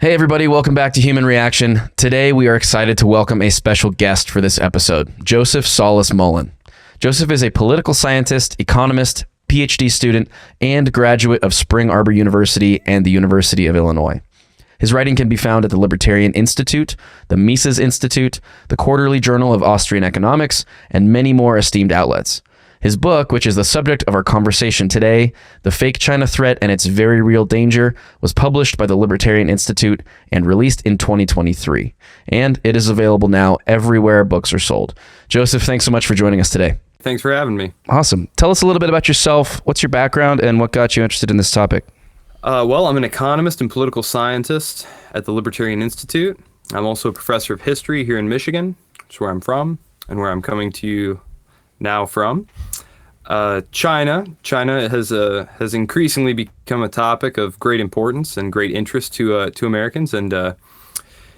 Hey everybody, welcome back to Human Reaction. Today we are excited to welcome a special guest for this episode, Joseph Solis-Mullen. Joseph is a political scientist, economist, PhD student, and graduate of Spring Arbor University and the University of Illinois. His writing can be found at the Libertarian Institute, the Mises Institute, the Quarterly Journal of Austrian Economics, and many more esteemed outlets. His book, which is the subject of our conversation today, The Fake China Threat and Its Very Real Danger, was published by the Libertarian Institute and released in 2023. And it is available now everywhere books are sold. Joseph, thanks so much for joining us today. Thanks for having me. Awesome. Tell us a little bit about yourself. What's your background and what got you interested in this topic? Well, I'm an economist and political scientist at the Libertarian Institute. I'm also a professor of history here in Michigan, which is where I'm from and where I'm coming to you now from. China has increasingly become a topic of great importance and great interest to Americans, and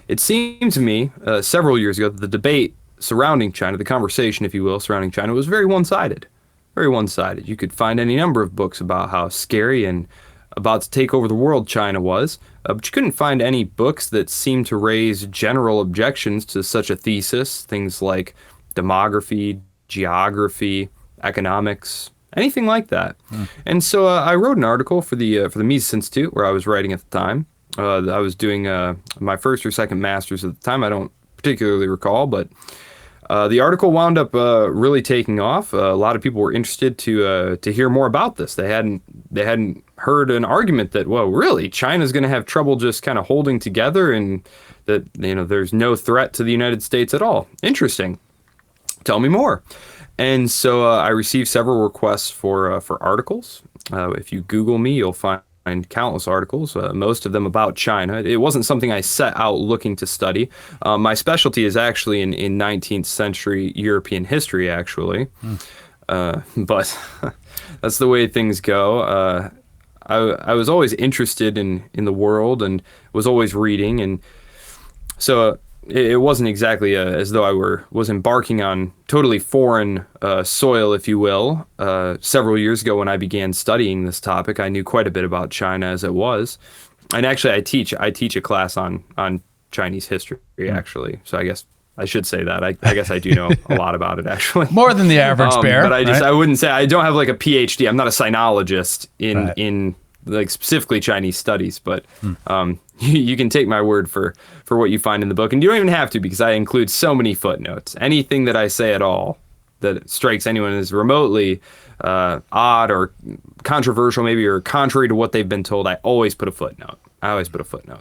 it seemed to me several years ago that the debate surrounding China, the conversation, if you will, surrounding China was very one-sided. Very one-sided. You could find any number of books about how scary and about to take over the world China was, but you couldn't find any books that seemed to raise general objections to such a thesis, things like demography, geography, economics, anything like that. And so I wrote an article for the Mises Institute, where I was writing at the time. I was doing my first or second master's at the time. I don't particularly recall, but the article wound up really taking off. A lot of people were interested to hear more about this. They hadn't heard an argument that, well, really, China's going to have trouble just kind of holding together, and that there's no threat to the United States at all. Interesting. Tell me more. And so I received several requests for articles. If you Google me, you'll find countless articles, most of them about China. It wasn't something I set out looking to study. My specialty is actually in 19th century European history, actually. But that's the way things go. I was always interested in the world and was always reading. And so it wasn't exactly as though I was embarking on totally foreign soil, if you will. Several years ago when I began studying this topic, I knew quite a bit about China as it was. And actually, I teach a class on Chinese history, actually. So I guess I should say that. I guess I do know a lot about it, actually. More than the average bear. But right? I wouldn't say, I don't have like a PhD. I'm not a sinologist in like specifically Chinese studies, but you can take my word for what you find in the book, and you don't even have to, because I include so many footnotes. Anything that I say at all that strikes anyone as remotely odd or controversial, maybe, or contrary to what they've been told, I always put a footnote.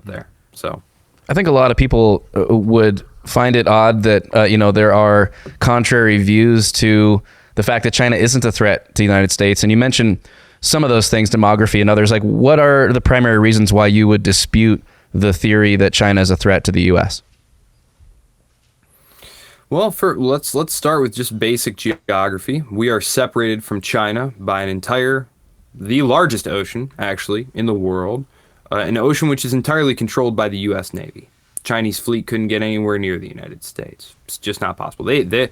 There. So I think a lot of people would find it odd that there are contrary views to the fact that China isn't a threat to the United States. And you mentioned some of those things, demography and others. Like, what are the primary reasons why you would dispute the theory that China is a threat to the U.S.? Well, let's start with just basic geography. We are separated from China by the largest ocean, actually, in the world, an ocean which is entirely controlled by the U.S. Navy. Chinese fleet couldn't get anywhere near the United States. It's just not possible. The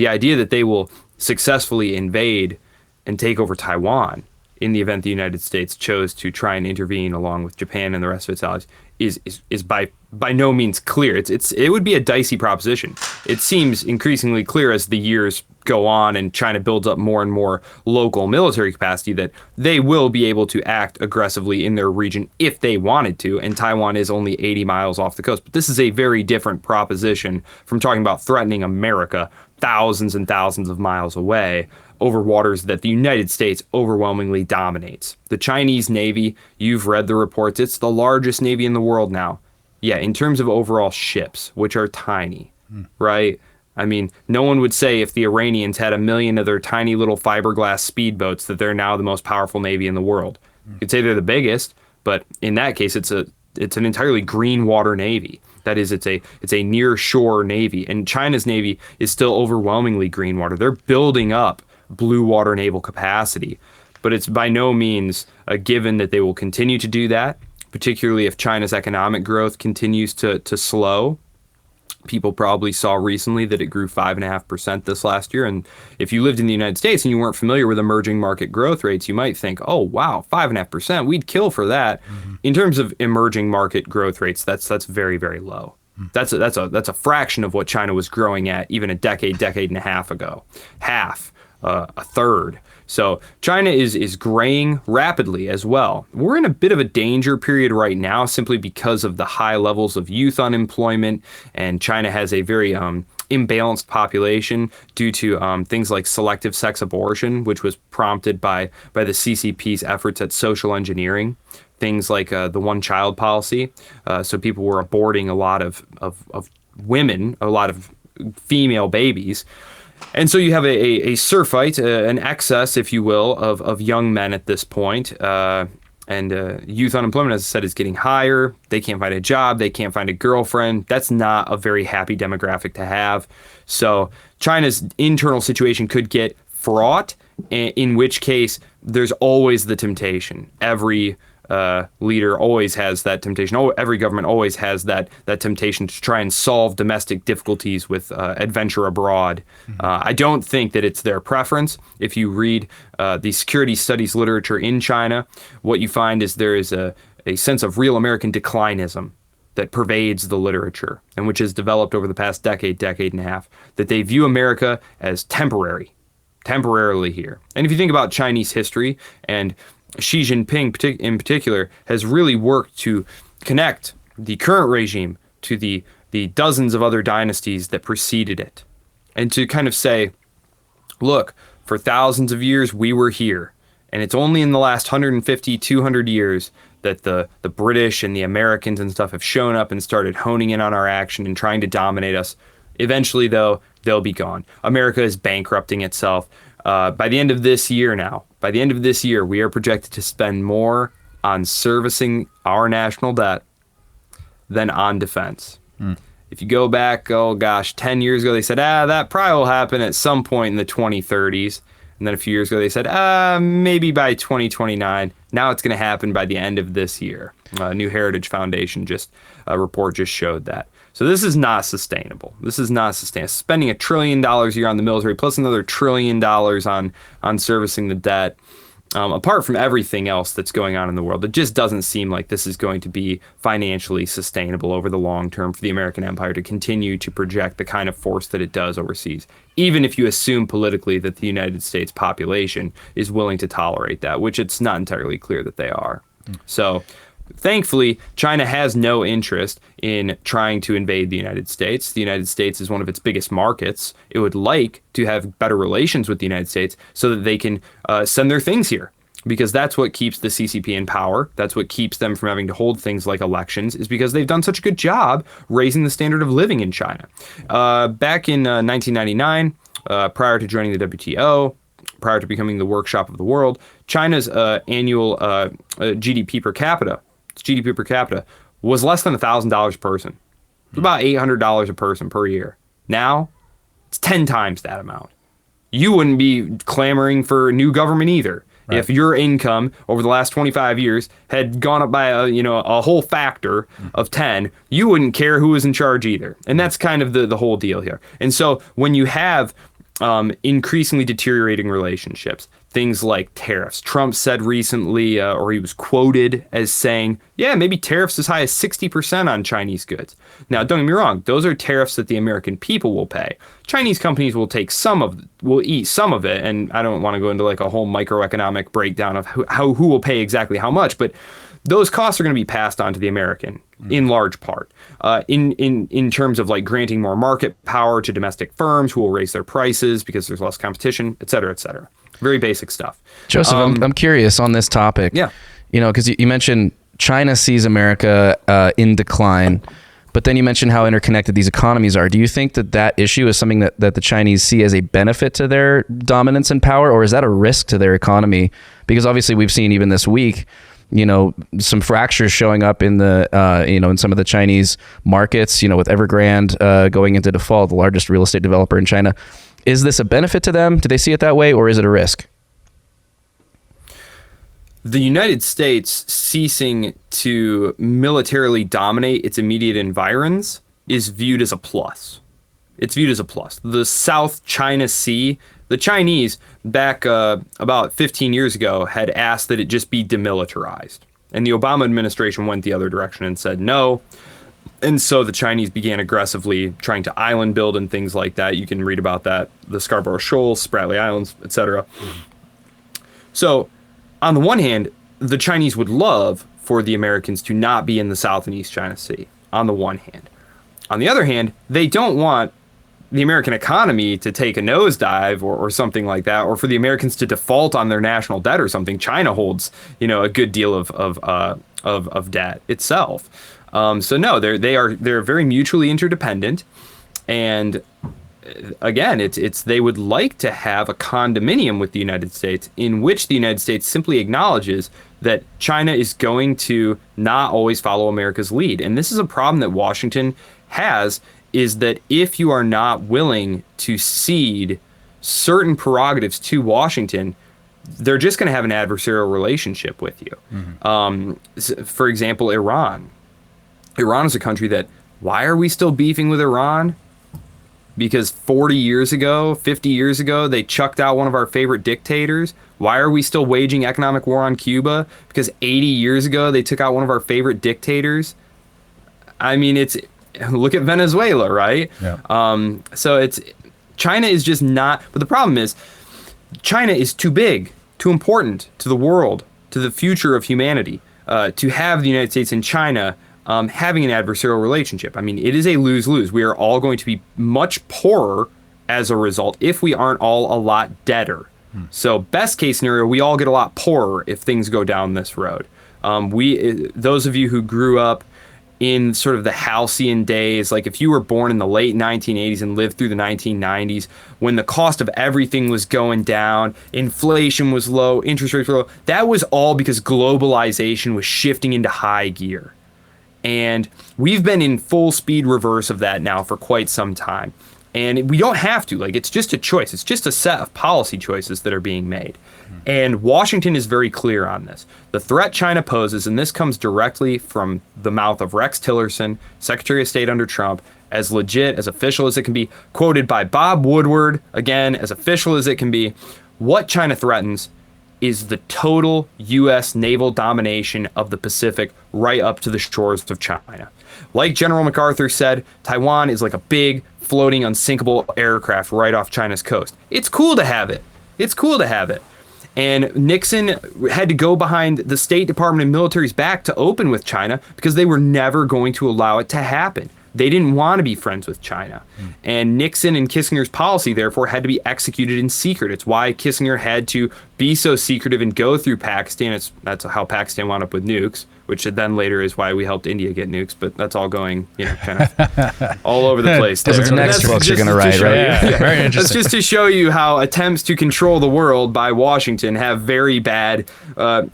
idea that they will successfully invade and take over Taiwan in the event the United States chose to try and intervene along with Japan and the rest of its allies is by no means clear. It would be a dicey proposition. It seems increasingly clear as the years go on and China builds up more and more local military capacity that they will be able to act aggressively in their region if they wanted to, and Taiwan is only 80 miles off the coast. But this is a very different proposition from talking about threatening America thousands and thousands of miles away over waters that the United States overwhelmingly dominates. The Chinese Navy, you've read the reports, it's the largest Navy in the world now. Yeah, in terms of overall ships, which are tiny, right? I mean, no one would say if the Iranians had 1 million of their tiny little fiberglass speedboats that they're now the most powerful Navy in the world. You'd say they're the biggest, but in that case, it's an entirely green water Navy. That is, it's a near shore Navy, and China's Navy is still overwhelmingly green water. They're building up blue water naval capacity, but it's by no means a given that they will continue to do that, particularly if China's economic growth continues to slow. People probably saw recently that it grew 5.5% this last year. And if you lived in the United States and you weren't familiar with emerging market growth rates, you might think, oh, wow, 5.5%, we'd kill for that. In terms of emerging market growth rates, that's very, very low. That's a fraction of what China was growing at even a decade and a half ago. Half, a third. So China is graying rapidly as well. We're in a bit of a danger period right now simply because of the high levels of youth unemployment, and China has a very imbalanced population due to things like selective sex abortion, which was prompted by the CCP's efforts at social engineering. Things like the one-child policy. So people were aborting a lot of women, a lot of female babies. And so you have a surfeit, an excess, if you will, of young men at this point. And youth unemployment, as I said, is getting higher. They can't find a job. They can't find a girlfriend. That's not a very happy demographic to have. So China's internal situation could get fraught, in which case there's always the temptation. Every leader always has that temptation. Every government always has that temptation to try and solve domestic difficulties with adventure abroad. I don't think that it's their preference. If you read the security studies literature in China, what you find is there is a sense of real American declinism that pervades the literature, and which has developed over the past decade and a half, that they view America as temporarily here. And if you think about Chinese history, and Xi Jinping in particular has really worked to connect the current regime to the dozens of other dynasties that preceded it, and to kind of say, look, for thousands of years we were here, and it's only in the last 150, 200 years that the British and the Americans and stuff have shown up and started honing in on our action and trying to dominate us. Eventually, though, they'll be gone. America is bankrupting itself. By the end of this year, we are projected to spend more on servicing our national debt than on defense. If you go back, 10 years ago, they said, that probably will happen at some point in the 2030s. And then a few years ago, they said, maybe by 2029. Now it's going to happen by the end of this year. New Heritage Foundation report just showed that. So this is not sustainable. Spending $1 trillion a year on the military, plus another $1 trillion on servicing the debt. Apart from everything else that's going on in the world, it just doesn't seem like this is going to be financially sustainable over the long term for the American empire to continue to project the kind of force that it does overseas, even if you assume politically that the United States population is willing to tolerate that, which it's not entirely clear that they are. So thankfully, China has no interest in trying to invade the United States. The United States is one of its biggest markets. It would like to have better relations with the United States so that they can send their things here, because that's what keeps the CCP in power. That's what keeps them from having to hold things like elections, is because they've done such a good job raising the standard of living in China. Back in 1999, prior to joining the WTO, prior to becoming the workshop of the world, China's annual GDP per capita was less than $1,000 a person. It's about $800 a person per year. Now, it's 10 times that amount. You wouldn't be clamoring for a new government either. Right. If your income over the last 25 years had gone up by a whole factor of 10, you wouldn't care who was in charge either. And that's kind of the whole deal here. And so when you have increasingly deteriorating relationships, things like tariffs. Trump said recently, or he was quoted as saying, maybe tariffs as high as 60% on Chinese goods. Now, don't get me wrong, those are tariffs that the American people will pay. Chinese companies will eat some of it, and I don't want to go into like a whole microeconomic breakdown of who will pay exactly how much, but those costs are going to be passed on to the American in large part, in terms of like granting more market power to domestic firms who will raise their prices because there's less competition, et cetera, et cetera. Very basic stuff. Joseph, I'm curious on this topic. Yeah. Because you mentioned China sees America in decline, but then you mentioned how interconnected these economies are. Do you think that issue is something that the Chinese see as a benefit to their dominance and power, or is that a risk to their economy? Because obviously we've seen even this week, some fractures showing up in the, in some of the Chinese markets, with Evergrande going into default, the largest real estate developer in China. Is this a benefit to them? Do they see it that way, or is it a risk? The United States ceasing to militarily dominate its immediate environs is viewed as a plus. It's viewed as a plus. The South China Sea, the Chinese back about 15 years ago had asked that it just be demilitarized. And the Obama administration went the other direction and said no. And so the Chinese began aggressively trying to island build and things like that. You can read about that, the Scarborough Shoals, Spratly Islands, etc. So on the one hand, the Chinese would love for the Americans to not be in the South and East China Sea, on the one hand. On the other hand, they don't want the American economy to take a nosedive or something like that, or for the Americans to default on their national debt or something. China holds, a good deal of debt itself. So no, they're very mutually interdependent, and again, it's they would like to have a condominium with the United States in which the United States simply acknowledges that China is going to not always follow America's lead. And this is a problem that Washington has, is that if you are not willing to cede certain prerogatives to Washington, they're just going to have an adversarial relationship with you. Mm-hmm. For example, Iran. Iran is a country that, why are we still beefing with Iran? Because 40 years ago, 50 years ago, they chucked out one of our favorite dictators. Why are we still waging economic war on Cuba? Because 80 years ago, they took out one of our favorite dictators. I mean, look at Venezuela, right? Yeah. So China is just not, but the problem is China is too big, too important to the world, to the future of humanity, to have the United States and China having an adversarial relationship. I mean, it is a lose-lose. We are all going to be much poorer as a result if we aren't all a lot deader. So best case scenario, we all get a lot poorer if things go down this road. Those of you who grew up in sort of the halcyon days, like if you were born in the late 1980s and lived through the 1990s, when the cost of everything was going down, inflation was low, interest rates were low, that was all because globalization was shifting into high gear. And we've been in full speed reverse of that now for quite some time. And we don't have to. Like, it's just a choice. It's just a set of policy choices that are being made. And Washington is very clear on this. The threat China poses, and this comes directly from the mouth of Rex Tillerson, Secretary of State under Trump, as legit, as official as it can be, quoted by Bob Woodward, again, as official as it can be. What China threatens is the total U.S. naval domination of the Pacific right up to the shores of China. Like General MacArthur said, Taiwan is like a big, floating, unsinkable aircraft right off China's coast. It's cool to have it. It's cool to have it. And Nixon had to go behind the State Department and military's back to open with China because they were never going to allow it to happen. They didn't want to be friends with China. And Nixon and Kissinger's policy, therefore, had to be executed in secret. It's why Kissinger had to be so secretive and go through Pakistan. That's how Pakistan wound up with nukes, which then later is why we helped India get nukes. But that's all going, kind of all over the place. Those are the next books you're going to write, right? Yeah, very interesting. That's just to show you how attempts to control the world by Washington have very bad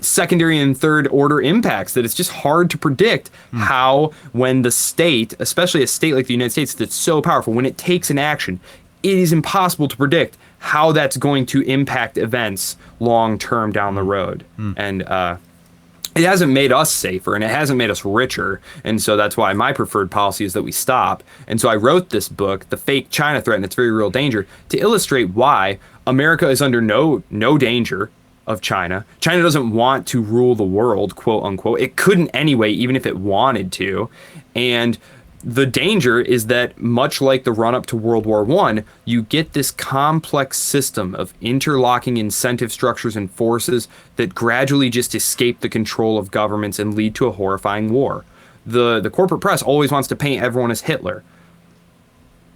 secondary and third order impacts, that it's just hard to predict how, when the state, especially a state like the United States that's so powerful, when it takes an action, it is impossible to predict how that's going to impact events long term down the road. And it hasn't made us safer, and it hasn't made us richer. And so that's why my preferred policy is that we stop. And so I wrote this book, The Fake China Threat and Its Very Real Danger, to illustrate why America is under no danger of China. China doesn't want to rule the world, quote unquote. It couldn't anyway, even if it wanted to. And the danger is that, much like the run-up to World War I, you get this complex system of interlocking incentive structures and forces that gradually just escape the control of governments and lead to a horrifying war. The corporate press always wants to paint everyone as Hitler,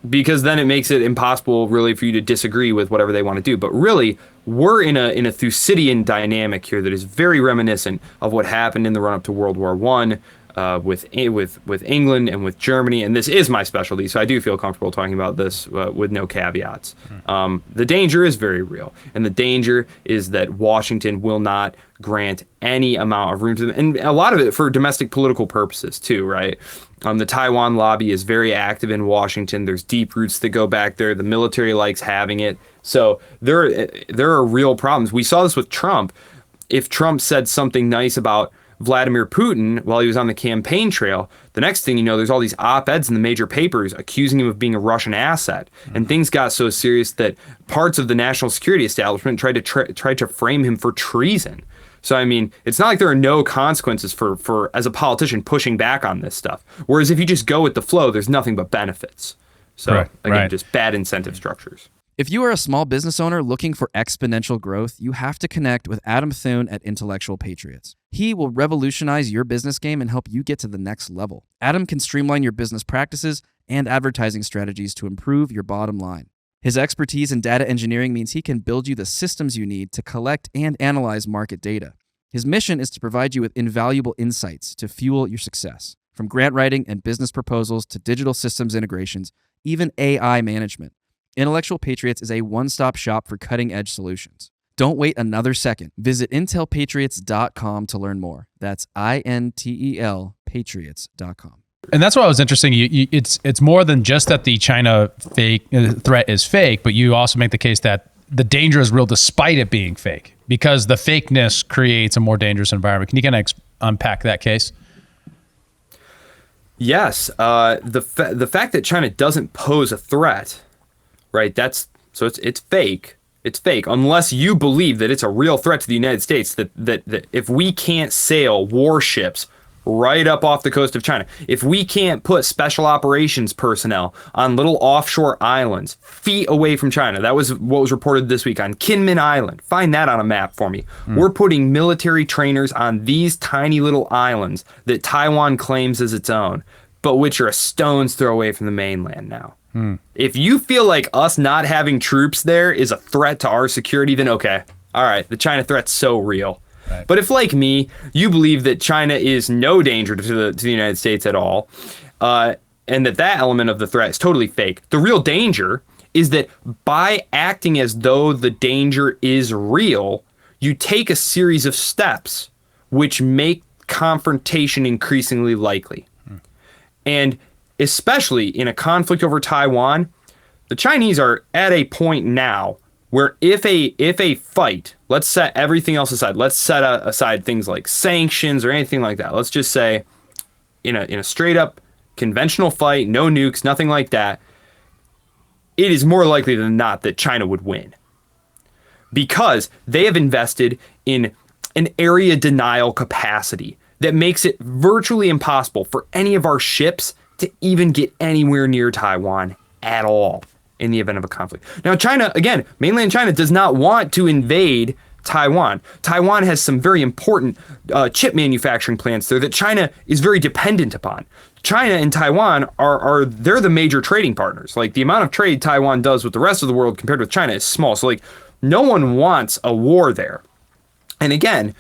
because then it makes it impossible really for you to disagree with whatever they want to do. But really, we're in a Thucydidean dynamic here that is very reminiscent of what happened in the run-up to World War I, with England and with Germany, and this is my specialty, so I do feel comfortable talking about this with no caveats. The danger is very real, and the danger is that Washington will not grant any amount of room to them, and a lot of it for domestic political purposes too, right? The Taiwan lobby is very active in Washington. There's deep roots that go back there. The military likes having it. So there are real problems. We saw this with Trump. If Trump said something nice about Vladimir Putin while he was on the campaign trail. The next thing you know, there's all these op-eds in the major papers accusing him of being a Russian asset. And things got so serious that parts of the national security establishment tried to frame him for treason. So, I mean, it's not like there are no consequences for as a politician, pushing back on this stuff. Whereas if you just go with the flow, there's nothing but benefits. So, again, just bad incentive structures. If you are a small business owner looking for exponential growth, you have to connect with Adam Thuen at Intellectual Patriots. He will revolutionize your business game and help you get to the next level. Adam can streamline your business practices and advertising strategies to improve your bottom line. His expertise in data engineering means he can build you the systems you need to collect and analyze market data. His mission is to provide you with invaluable insights to fuel your success. From grant writing and business proposals to digital systems integrations, even AI management, Intellectual Patriots is a one-stop shop for cutting-edge solutions. Don't wait another second. Visit intelpatriots.com to learn more. That's INTEL patriots.com. And that's why it was interesting. It's more than just that the China threat is fake, but you also make the case that the danger is real despite it being fake, because the fakeness creates a more dangerous environment. Can you kind of unpack that case? Yes. The fact that China doesn't pose a threat, right? It's fake. It's fake unless you believe that it's a real threat to the United States, that if we can't sail warships right up off the coast of China, if we can't put special operations personnel on little offshore islands feet away from China. That was what was reported this week on Kinmen Island. Find that on a map for me. We're putting military trainers on these tiny little islands that Taiwan claims as its own, but which are a stone's throw away from the mainland now. If you feel like us not having troops there is a threat to our security, then okay. All right, the China threat's so real. Right. But if, like me, you believe that China is no danger to the United States at all, and that element of the threat is totally fake, the real danger is that by acting as though the danger is real, you take a series of steps which make confrontation increasingly likely. And especially in a conflict over Taiwan, the Chinese are at a point now where if a fight, let's set everything else aside. Let's set aside things like sanctions or anything like that. Let's just say in a straight up conventional fight, no nukes, nothing like that, it is more likely than not that China would win, because they have invested in an area denial capacity that makes it virtually impossible for any of our ships to even get anywhere near Taiwan at all in the event of a conflict. Now, China, again, mainland China does not want to invade Taiwan. Taiwan has some very important chip manufacturing plants there that China is very dependent upon. China and Taiwan they're the major trading partners. Like, the amount of trade Taiwan does with the rest of the world compared with China is small. So, like, no one wants a war there. And again,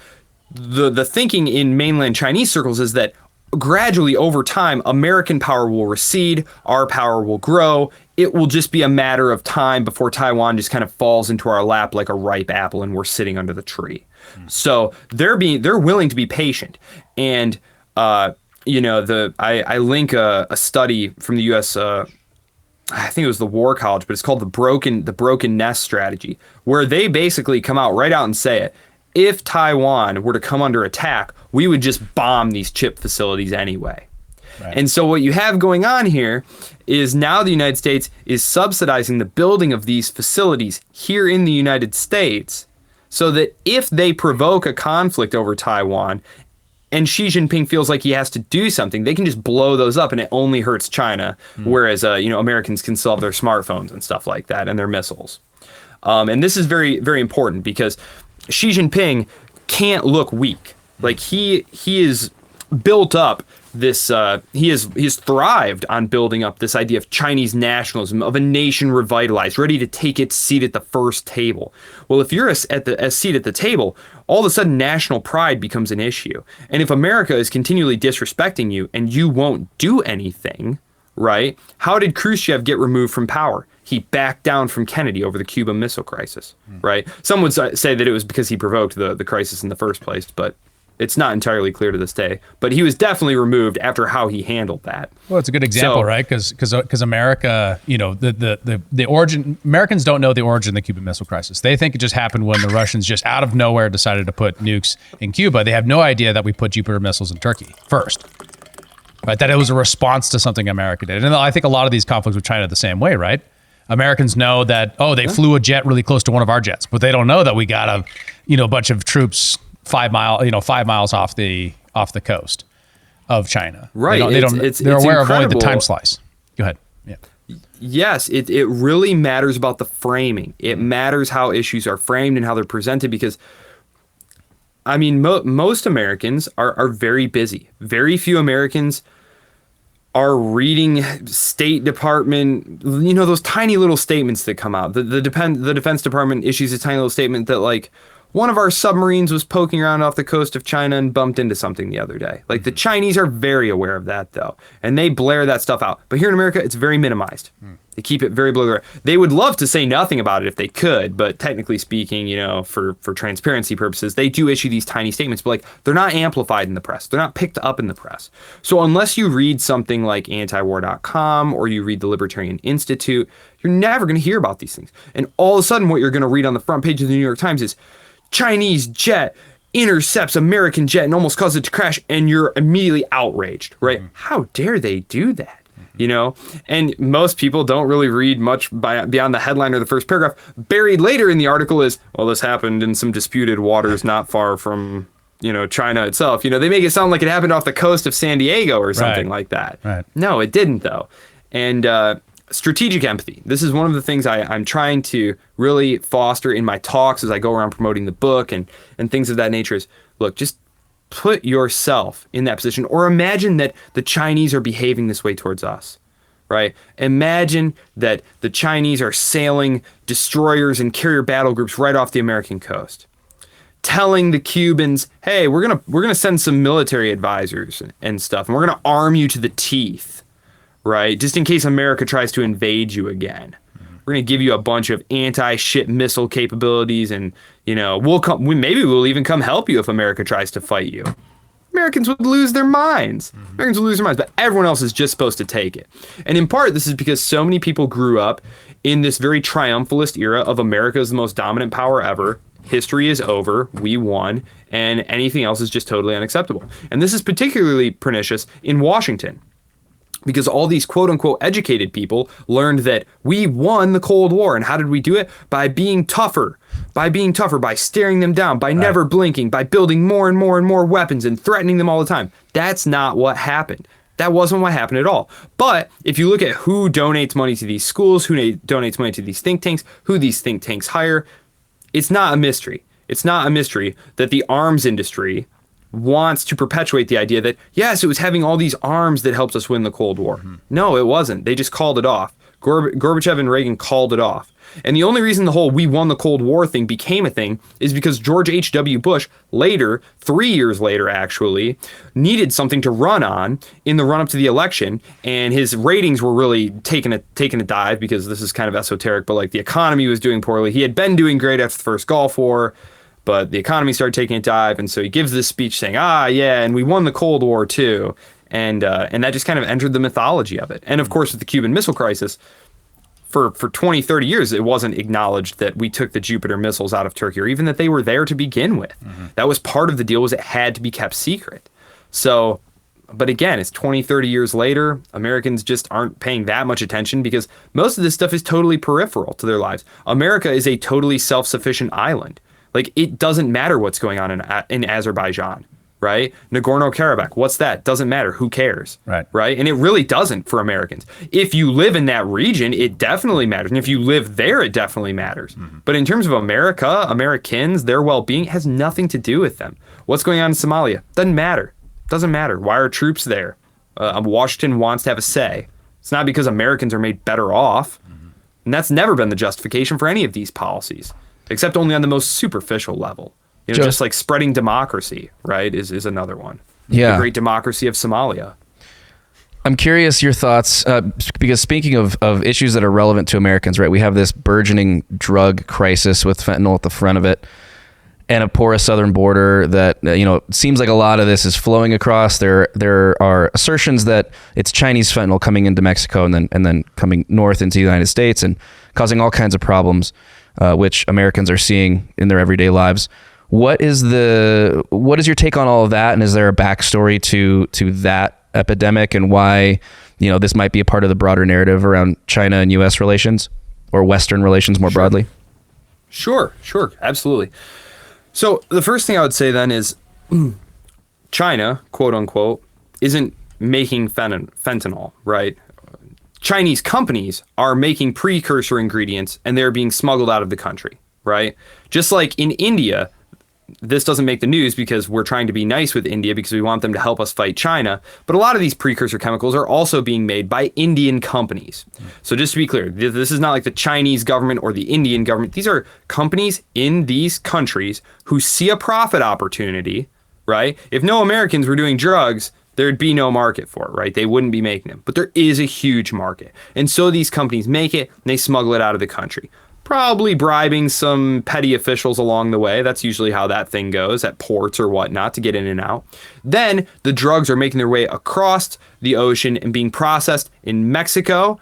the thinking in mainland Chinese circles is that gradually over time, American power will recede, our power will grow. It will just be a matter of time before Taiwan just kind of falls into our lap like a ripe apple and we're sitting under the tree. So they're willing to be patient. And I link a study from the US, I think it was the War College, but it's called the broken nest strategy, where they basically come out and say it. If Taiwan were to come under attack, we would just bomb these chip facilities anyway. Right. And so what you have going on here is now the United States is subsidizing the building of these facilities here in the United States, so that if they provoke a conflict over Taiwan and Xi Jinping feels like he has to do something, they can just blow those up and it only hurts China, whereas Americans can still have their smartphones and stuff like that and their missiles. And this is very, very important because Xi Jinping can't look weak. Like, he is built up this, he has thrived on building up this idea of Chinese nationalism, of a nation revitalized, ready to take its seat at the first table. Well, if you're a seat at the table, all of a sudden national pride becomes an issue. And if America is continually disrespecting you and you won't do anything, right? How did Khrushchev get removed from power? He backed down from Kennedy over the Cuban Missile Crisis, right? Some would say that it was because he provoked the crisis in the first place, but It's not entirely clear to this day, but he was definitely removed after how he handled that. Well, it's a good example, right? Because America, the origin, Americans don't know the origin of the Cuban Missile Crisis. They think it just happened when the Russians just out of nowhere decided to put nukes in Cuba. They have no idea that we put Jupiter missiles in Turkey first, right? That it was a response to something America did. And I think a lot of these conflicts with China are the same way, right? Americans know that, they flew a jet really close to one of our jets, but they don't know that we got a bunch of troops 5 miles off the coast of China. Right. They're aware of only the time slice. Go ahead. Yeah. Yes, it really matters about the framing. It matters how issues are framed and how they're presented because, I mean, most Americans are very busy. Very few Americans are reading State Department, those tiny little statements that come out. The Defense Department issues a tiny little statement that, like, one of our submarines was poking around off the coast of China and bumped into something the other day. Like, the Chinese are very aware of that, though, and they blare that stuff out. But here in America, it's very minimized. They keep it very below. They would love to say nothing about it if they could, but technically speaking, for transparency purposes, they do issue these tiny statements, but, like, they're not amplified in the press. They're not picked up in the press. So unless you read something like antiwar.com or you read the Libertarian Institute, you're never going to hear about these things. And all of a sudden, what you're going to read on the front page of the New York Times is Chinese jet intercepts American jet and almost causes it to crash, and you're immediately outraged, right? How dare they do that? And most people don't really read much beyond the headline or the first paragraph. Buried later in the article is, well, this happened in some disputed waters not far from, China itself. They make it sound like it happened off the coast of San Diego or something like that. Right. No, it didn't, though. And strategic empathy. This is one of the things I'm trying to really foster in my talks as I go around promoting the book and things of that nature is, look, just put yourself in that position, or imagine that the Chinese are behaving this way towards us, right? Imagine that the Chinese are sailing destroyers and carrier battle groups right off the American coast, telling the Cubans, hey, we're gonna send some military advisors and stuff, and we're gonna arm you to the teeth, right? Just in case America tries to invade you again. We're going to give you a bunch of anti-ship missile capabilities, and, maybe we'll even come help you if America tries to fight you. Americans would lose their minds. But everyone else is just supposed to take it. And in part, this is because so many people grew up in this very triumphalist era of America is the most dominant power ever. History is over. We won. And anything else is just totally unacceptable. And this is particularly pernicious in Washington, because all these quote-unquote educated people learned that we won the Cold War. And how did we do it? By being tougher, by staring them down, by never blinking, by building more and more and more weapons and threatening them all the time. That's not what happened. That wasn't what happened at all. But if you look at who donates money to these schools, who donates money to these think tanks, who these think tanks hire, it's not a mystery. It's not a mystery that the arms industry wants to perpetuate the idea that, yes, it was having all these arms that helped us win the Cold War. No, it wasn't. They just called it off. Gorbachev and Reagan called it off. And the only reason the whole we won the Cold War thing became a thing is because George H.W. Bush later, 3 years later actually, needed something to run on in the run-up to the election, and his ratings were really taking a dive, because this is kind of esoteric, but like the economy was doing poorly. He had been doing great after the first Gulf War, but the economy started taking a dive, and so he gives this speech saying, yeah, and we won the Cold War too. And that just kind of entered the mythology of it. And of course, with the Cuban Missile Crisis, for 20, 30 years, it wasn't acknowledged that we took the Jupiter missiles out of Turkey, or even that they were there to begin with. That was part of the deal, was it had to be kept secret. So, but again, it's 20, 30 years later, Americans just aren't paying that much attention, because most of this stuff is totally peripheral to their lives. America is a totally self-sufficient island. Like, it doesn't matter what's going on in Azerbaijan, right? Nagorno-Karabakh, what's that? Doesn't matter. Who cares? Right? And it really doesn't for Americans. If you live in that region, it definitely matters. And if you live there, it definitely matters. But in terms of America, Americans, their well-being has nothing to do with them. What's going on in Somalia? Doesn't matter. Doesn't matter. Why are troops there? Washington wants to have a say. It's not because Americans are made better off. And that's never been the justification for any of these policies, except only on the most superficial level. Just like spreading democracy, right, is another one. Yeah. The great democracy of Somalia. I'm curious your thoughts, because speaking of issues that are relevant to Americans, right, we have this burgeoning drug crisis with fentanyl at the front of it. and a porous southern border that, it seems like a lot of this is flowing across. There are assertions that it's Chinese fentanyl coming into Mexico and then coming north into the United States and causing all kinds of problems, which Americans are seeing in their everyday lives. What is your take on all of that? And is there a backstory to that epidemic and why, this might be a part of the broader narrative around China and U.S. relations or Western relations more broadly? Sure, absolutely. So the first thing I would say then is China, quote unquote, isn't making fentanyl, right? Chinese companies are making precursor ingredients and they're being smuggled out of the country, right? Just like in India, this doesn't make the news because we're trying to be nice with India because we want them to help us fight China. But a lot of these precursor chemicals are also being made by Indian companies. So just to be clear, this is not like the Chinese government or the Indian government. These are companies in these countries who see a profit opportunity, right? If no Americans were doing drugs, there'd be no market for it, right? They wouldn't be making them. But there is a huge market. And so these companies make it and they smuggle it out of the country. Probably bribing some petty officials along the way. That's usually how that thing goes at ports or whatnot to get in and out. Then the drugs are making their way across the ocean and being processed in Mexico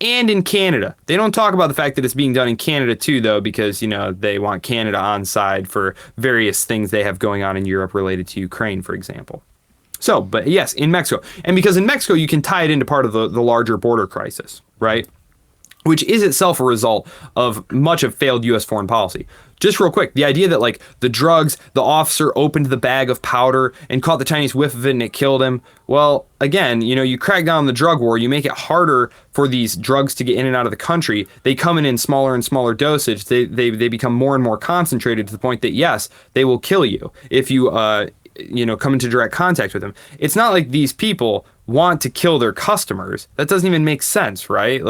and in Canada. They don't talk about the fact that it's being done in Canada too, though, because, they want Canada on side for various things they have going on in Europe related to Ukraine, for example. So, but yes, in Mexico. And because in Mexico, you can tie it into part of the larger border crisis, right? Which is itself a result of much of failed U.S. foreign policy. Just real quick, the idea that the drugs, the officer opened the bag of powder and caught the Chinese whiff of it and it killed him. Well, again, you crack down on the drug war, you make it harder for these drugs to get in and out of the country. They come in smaller and smaller dosage. They become more and more concentrated to the point that, yes, they will kill you if you come into direct contact with them. It's not like these people want to kill their customers. That doesn't even make sense, right?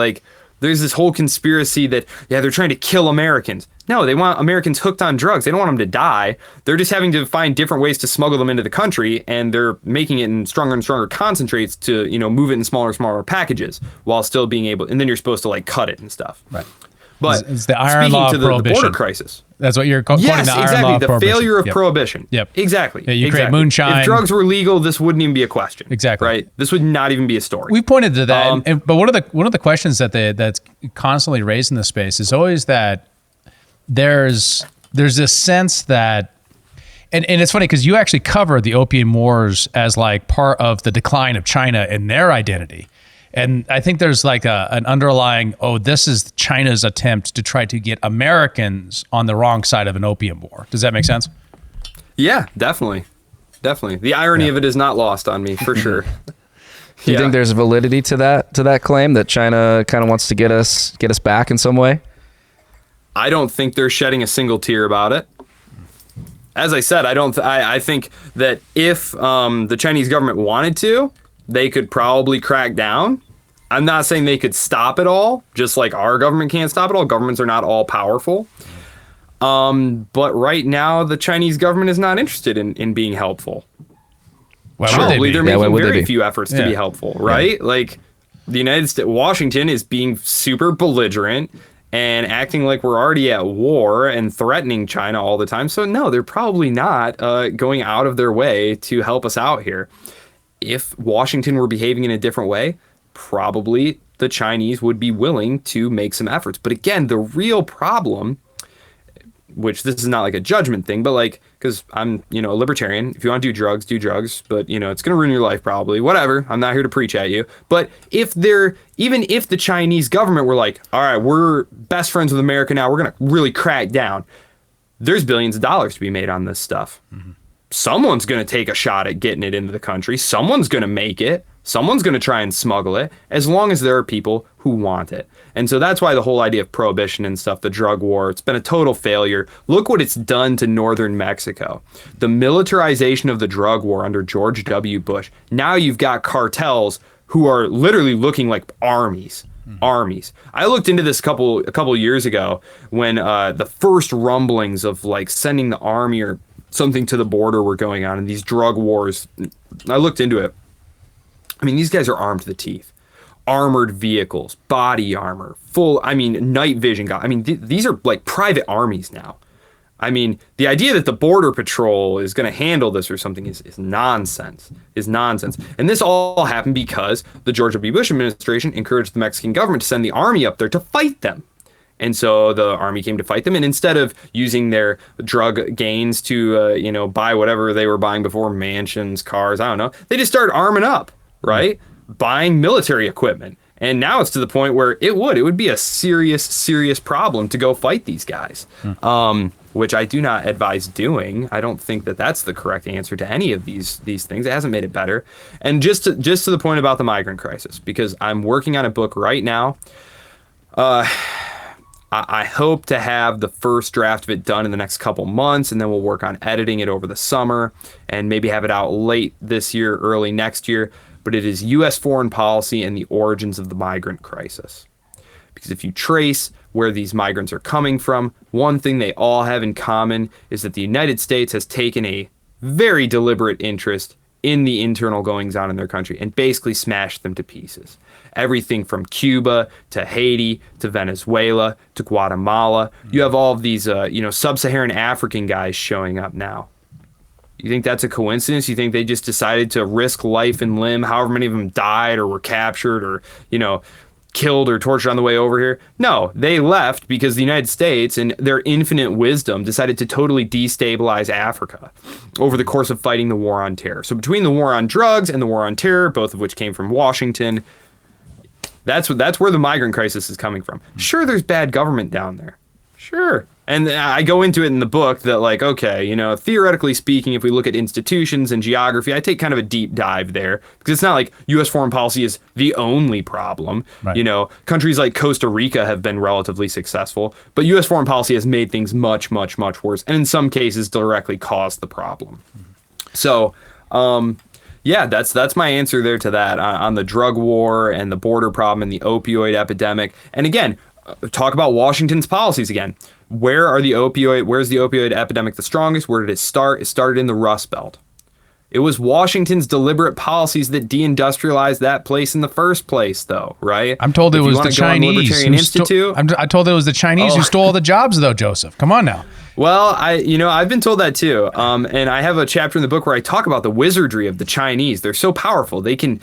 There's this whole conspiracy that, they're trying to kill Americans. No, they want Americans hooked on drugs. They don't want them to die. They're just having to find different ways to smuggle them into the country, and they're making it in stronger and stronger concentrates to, move it in smaller and smaller packages while still being able, and then you're supposed to cut it and stuff. Right. But it's the iron law of the prohibition. border crisis. That's what you're quoting. Yes, the iron exactly. law of The prohibition. failure of prohibition. Yep. Exactly. Yeah, you create exactly. moonshine. If drugs were legal, this wouldn't even be a question. Exactly. Right. This would not even be a story. We pointed to that, but one of the questions that's constantly raised in this space is always that there's this sense that, and it's funny because you actually cover the Opium Wars as part of the decline of China and their identity. And I think there's an underlying, this is China's attempt to try to get Americans on the wrong side of an opium war. Does that make sense? Yeah, definitely. The irony of it is not lost on me, for sure. Do you think there's validity to that claim that China kind of wants to get us back in some way? I don't think they're shedding a single tear about it. As I said, I think that if the Chinese government wanted to, they could probably crack down. I'm not saying they could stop it all, just like our government can't stop it all. Governments are not all powerful. But right now, the Chinese government is not interested in being helpful. Why Probably they're making very few efforts to Yeah. be helpful, right? Yeah. The United States, Washington is being super belligerent and acting like we're already at war and threatening China all the time. So no, they're probably not going out of their way to help us out here. If Washington were behaving in a different way, probably the Chinese would be willing to make some efforts. But again, the real problem, which this is not a judgment thing, but because I'm, a libertarian, if you want to do drugs, but it's going to ruin your life probably, whatever. I'm not here to preach at you. But even if the Chinese government were all right, we're best friends with America now, we're going to really crack down. There's billions of dollars to be made on this stuff. Mm-hmm. Someone's going to take a shot at getting it into the country. Someone's going to make it. Someone's going to try and smuggle it, as long as there are people who want it. And so that's why the whole idea of prohibition and stuff, the drug war, it's been a total failure. Look what it's done to northern Mexico. The militarization of the drug war under George W. Bush. Now you've got cartels who are literally looking like armies. Armies. I looked into this a couple years ago when the first rumblings of sending the army or something to the border were going on, and these drug wars. I looked into it. I mean, these guys are armed to the teeth. Armored vehicles, body armor, night vision. These are private armies now. I mean, the idea that the Border Patrol is going to handle this or something is nonsense, And this all happened because the George W. Bush administration encouraged the Mexican government to send the army up there to fight them. And so the army came to fight them. And instead of using their drug gains to, buy whatever they were buying before, mansions, cars, I don't know, they just started arming up, right? Buying military equipment. And now it's to the point where it would be a serious problem to go fight these guys, which I do not advise doing. I don't think that that's the correct answer to any of these things. It hasn't made it better. And just to the point about the migrant crisis, because I'm working on a book right now. I hope to have the first draft of it done in the next couple months, and then we'll work on editing it over the summer and maybe have it out late this year, early next year. But it is U.S. foreign policy and the origins of the migrant crisis. Because if you trace where these migrants are coming from, one thing they all have in common is that the United States has taken a very deliberate interest in the internal goings-on in their country and basically smashed them to pieces. Everything from Cuba to Haiti to Venezuela to Guatemala. You have all of these, sub-Saharan African guys showing up now. You think that's a coincidence? You think they just decided to risk life and limb, however many of them died or were captured or, killed or tortured on the way over here? No, they left because the United States, in their infinite wisdom, decided to totally destabilize Africa over the course of fighting the war on terror. So between the war on drugs and the war on terror, both of which came from Washington, that's where the migrant crisis is coming from. Sure, there's bad government down there. Sure. And I go into it in the book that, like, okay, theoretically speaking, if we look at institutions and geography, I take kind of a deep dive there because it's not like U.S. foreign policy is the only problem. Right. Countries like Costa Rica have been relatively successful, but U.S. foreign policy has made things much, much, much worse, and in some cases directly caused the problem. So, that's my answer there to that on the drug war and the border problem and the opioid epidemic. And again, talk about Washington's policies again. Where's the opioid epidemic the strongest? Where did it start? It started in the Rust Belt. It was Washington's deliberate policies that deindustrialized that place in the first place, though, right? I'm told it was the Chinese. I told it was the Chinese who stole all the jobs, though, Joseph. Come on now. Well, I've been told that too. And I have a chapter in the book where I talk about the wizardry of the Chinese. They're so powerful. They can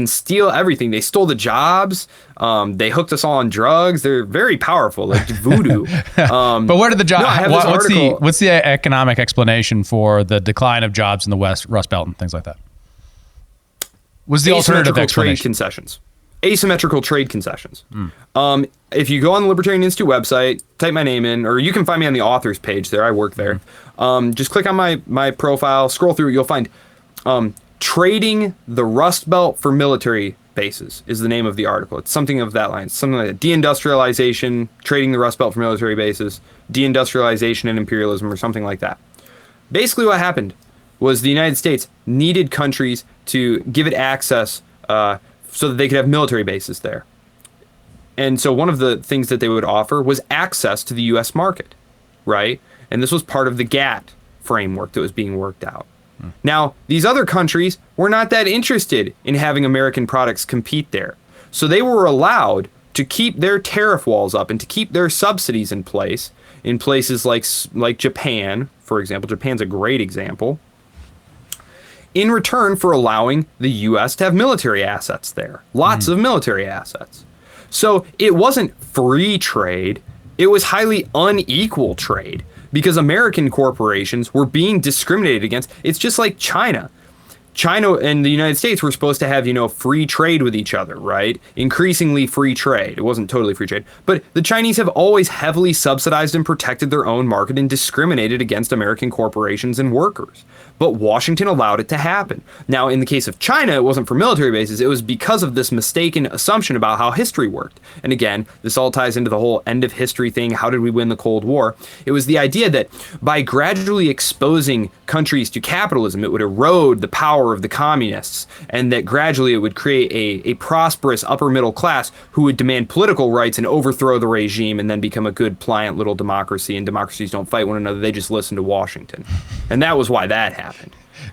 steal everything. They stole the jobs. They hooked us all on drugs. They're very powerful, like voodoo. But where did the jobs? What's the economic explanation for the decline of jobs in the Rust Belt and things like that? What's the alternative explanation? Trade concessions. Asymmetrical trade concessions. If you go on the Libertarian Institute website, type my name in, or you can find me on the authors page there. I work there. Just click on my profile, scroll through. You'll find. Trading the Rust Belt for military bases is the name of the article. It's something of that line. Something like that. Deindustrialization, trading the Rust Belt for military bases, deindustrialization and imperialism, or something like that. Basically what happened was the United States needed countries to give it access so that they could have military bases there. And so one of the things that they would offer was access to the U.S. market, right? And this was part of the GATT framework that was being worked out. Now, these other countries were not that interested in having American products compete there. So they were allowed to keep their tariff walls up and to keep their subsidies in place in places like Japan, for example. Japan's a great example. In return for allowing the U.S. to have military assets there. Lots of military assets. So it wasn't free trade. It was highly unequal trade. Because American corporations were being discriminated against. It's just like China. China and the United States were supposed to have, free trade with each other, right? Increasingly free trade. It wasn't totally free trade. But the Chinese have always heavily subsidized and protected their own market and discriminated against American corporations and workers. But Washington allowed it to happen. Now, in the case of China, it wasn't for military bases. It was because of this mistaken assumption about how history worked. And again, this all ties into the whole end of history thing. How did we win the Cold War? It was the idea that by gradually exposing countries to capitalism, it would erode the power of the communists, and that gradually it would create a prosperous upper middle class who would demand political rights and overthrow the regime and then become a good, pliant little democracy. And democracies don't fight one another. They just listen to Washington. And that was why that happened.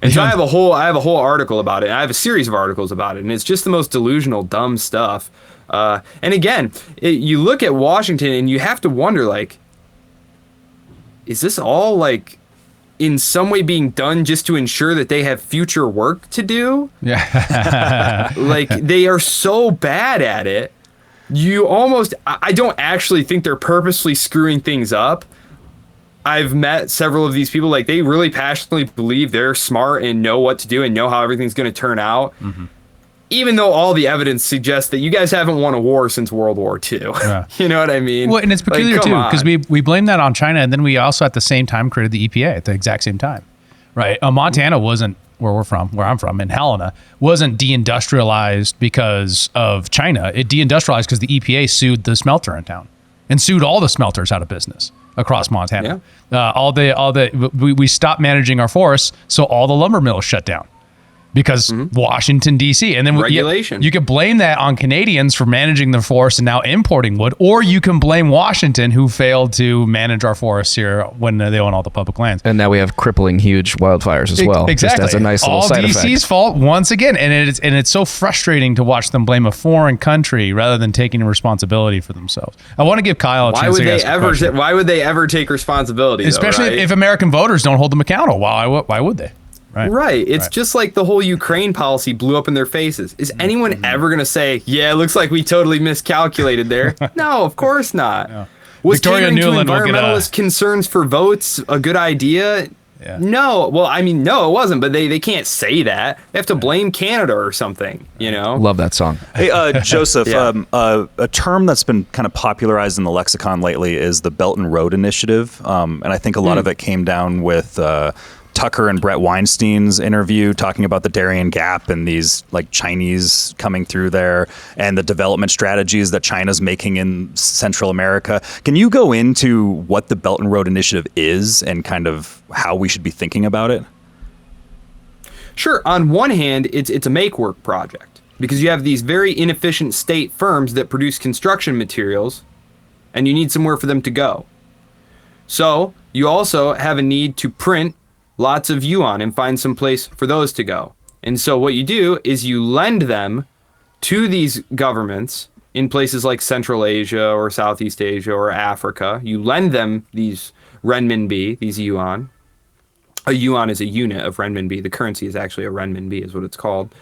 And so I have a whole article about it. I have a series of articles about it, and it's just the most delusional, dumb stuff. And again, you look at Washington and you have to wonder, like, is this all like in some way being done just to ensure that they have future work to do? Yeah. Like, they are so bad at it. I don't actually think they're purposely screwing things up. I've met several of these people, like, they really passionately believe they're smart and know what to do and know how everything's going to turn out. Mm-hmm. Even though all the evidence suggests that you guys haven't won a war since World War II. Yeah. You know what I mean? Well, and it's peculiar too, because we blame that on China, and then we also at the same time created the EPA at the exact same time, right? Montana wasn't where I'm from, in Helena, wasn't deindustrialized because of China. It deindustrialized because the EPA sued the smelter in town and sued all the smelters out of business across Montana. Yeah. We stopped managing our forests, so all the lumber mills shut down. Because Washington, D.C. And then regulation. You could blame that on Canadians for managing the forest and now importing wood, or you can blame Washington, who failed to manage our forests here when they own all the public lands. And now we have crippling huge wildfires as well. Exactly. Just as a nice little side effect. All DC's fault once again. And it's so frustrating to watch them blame a foreign country rather than taking responsibility for themselves. I want to give Kyle a chance to ask a question. Why would they ever take responsibility? Especially if American voters don't hold them accountable. Why would they? Right. It's just like the whole Ukraine policy blew up in their faces. Is anyone ever going to say, yeah, it looks like we totally miscalculated there? No, of course not. Yeah. Was Victoria catering to Nuland environmentalist concerns for votes a good idea? Yeah. No. Well, I mean, no, it wasn't, but they can't say that. They have to blame Canada or something, you know? Love that song. Hey, Joseph, a term that's been kind of popularized in the lexicon lately is the Belt and Road Initiative. And I think a lot of it came down with Tucker and Brett Weinstein's interview talking about the Darien Gap and these like Chinese coming through there and the development strategies that China's making in Central America. Can you go into what the Belt and Road Initiative is and kind of how we should be thinking about it? Sure. On one hand, it's a make work project because you have these very inefficient state firms that produce construction materials and you need somewhere for them to go. So you also have a need to print lots of yuan and find some place for those to go. And so what you do is you lend them to these governments in places like Central Asia or Southeast Asia or Africa. You lend them these renminbi, these yuan. A yuan is a unit of renminbi. The currency is actually a renminbi is what it's called.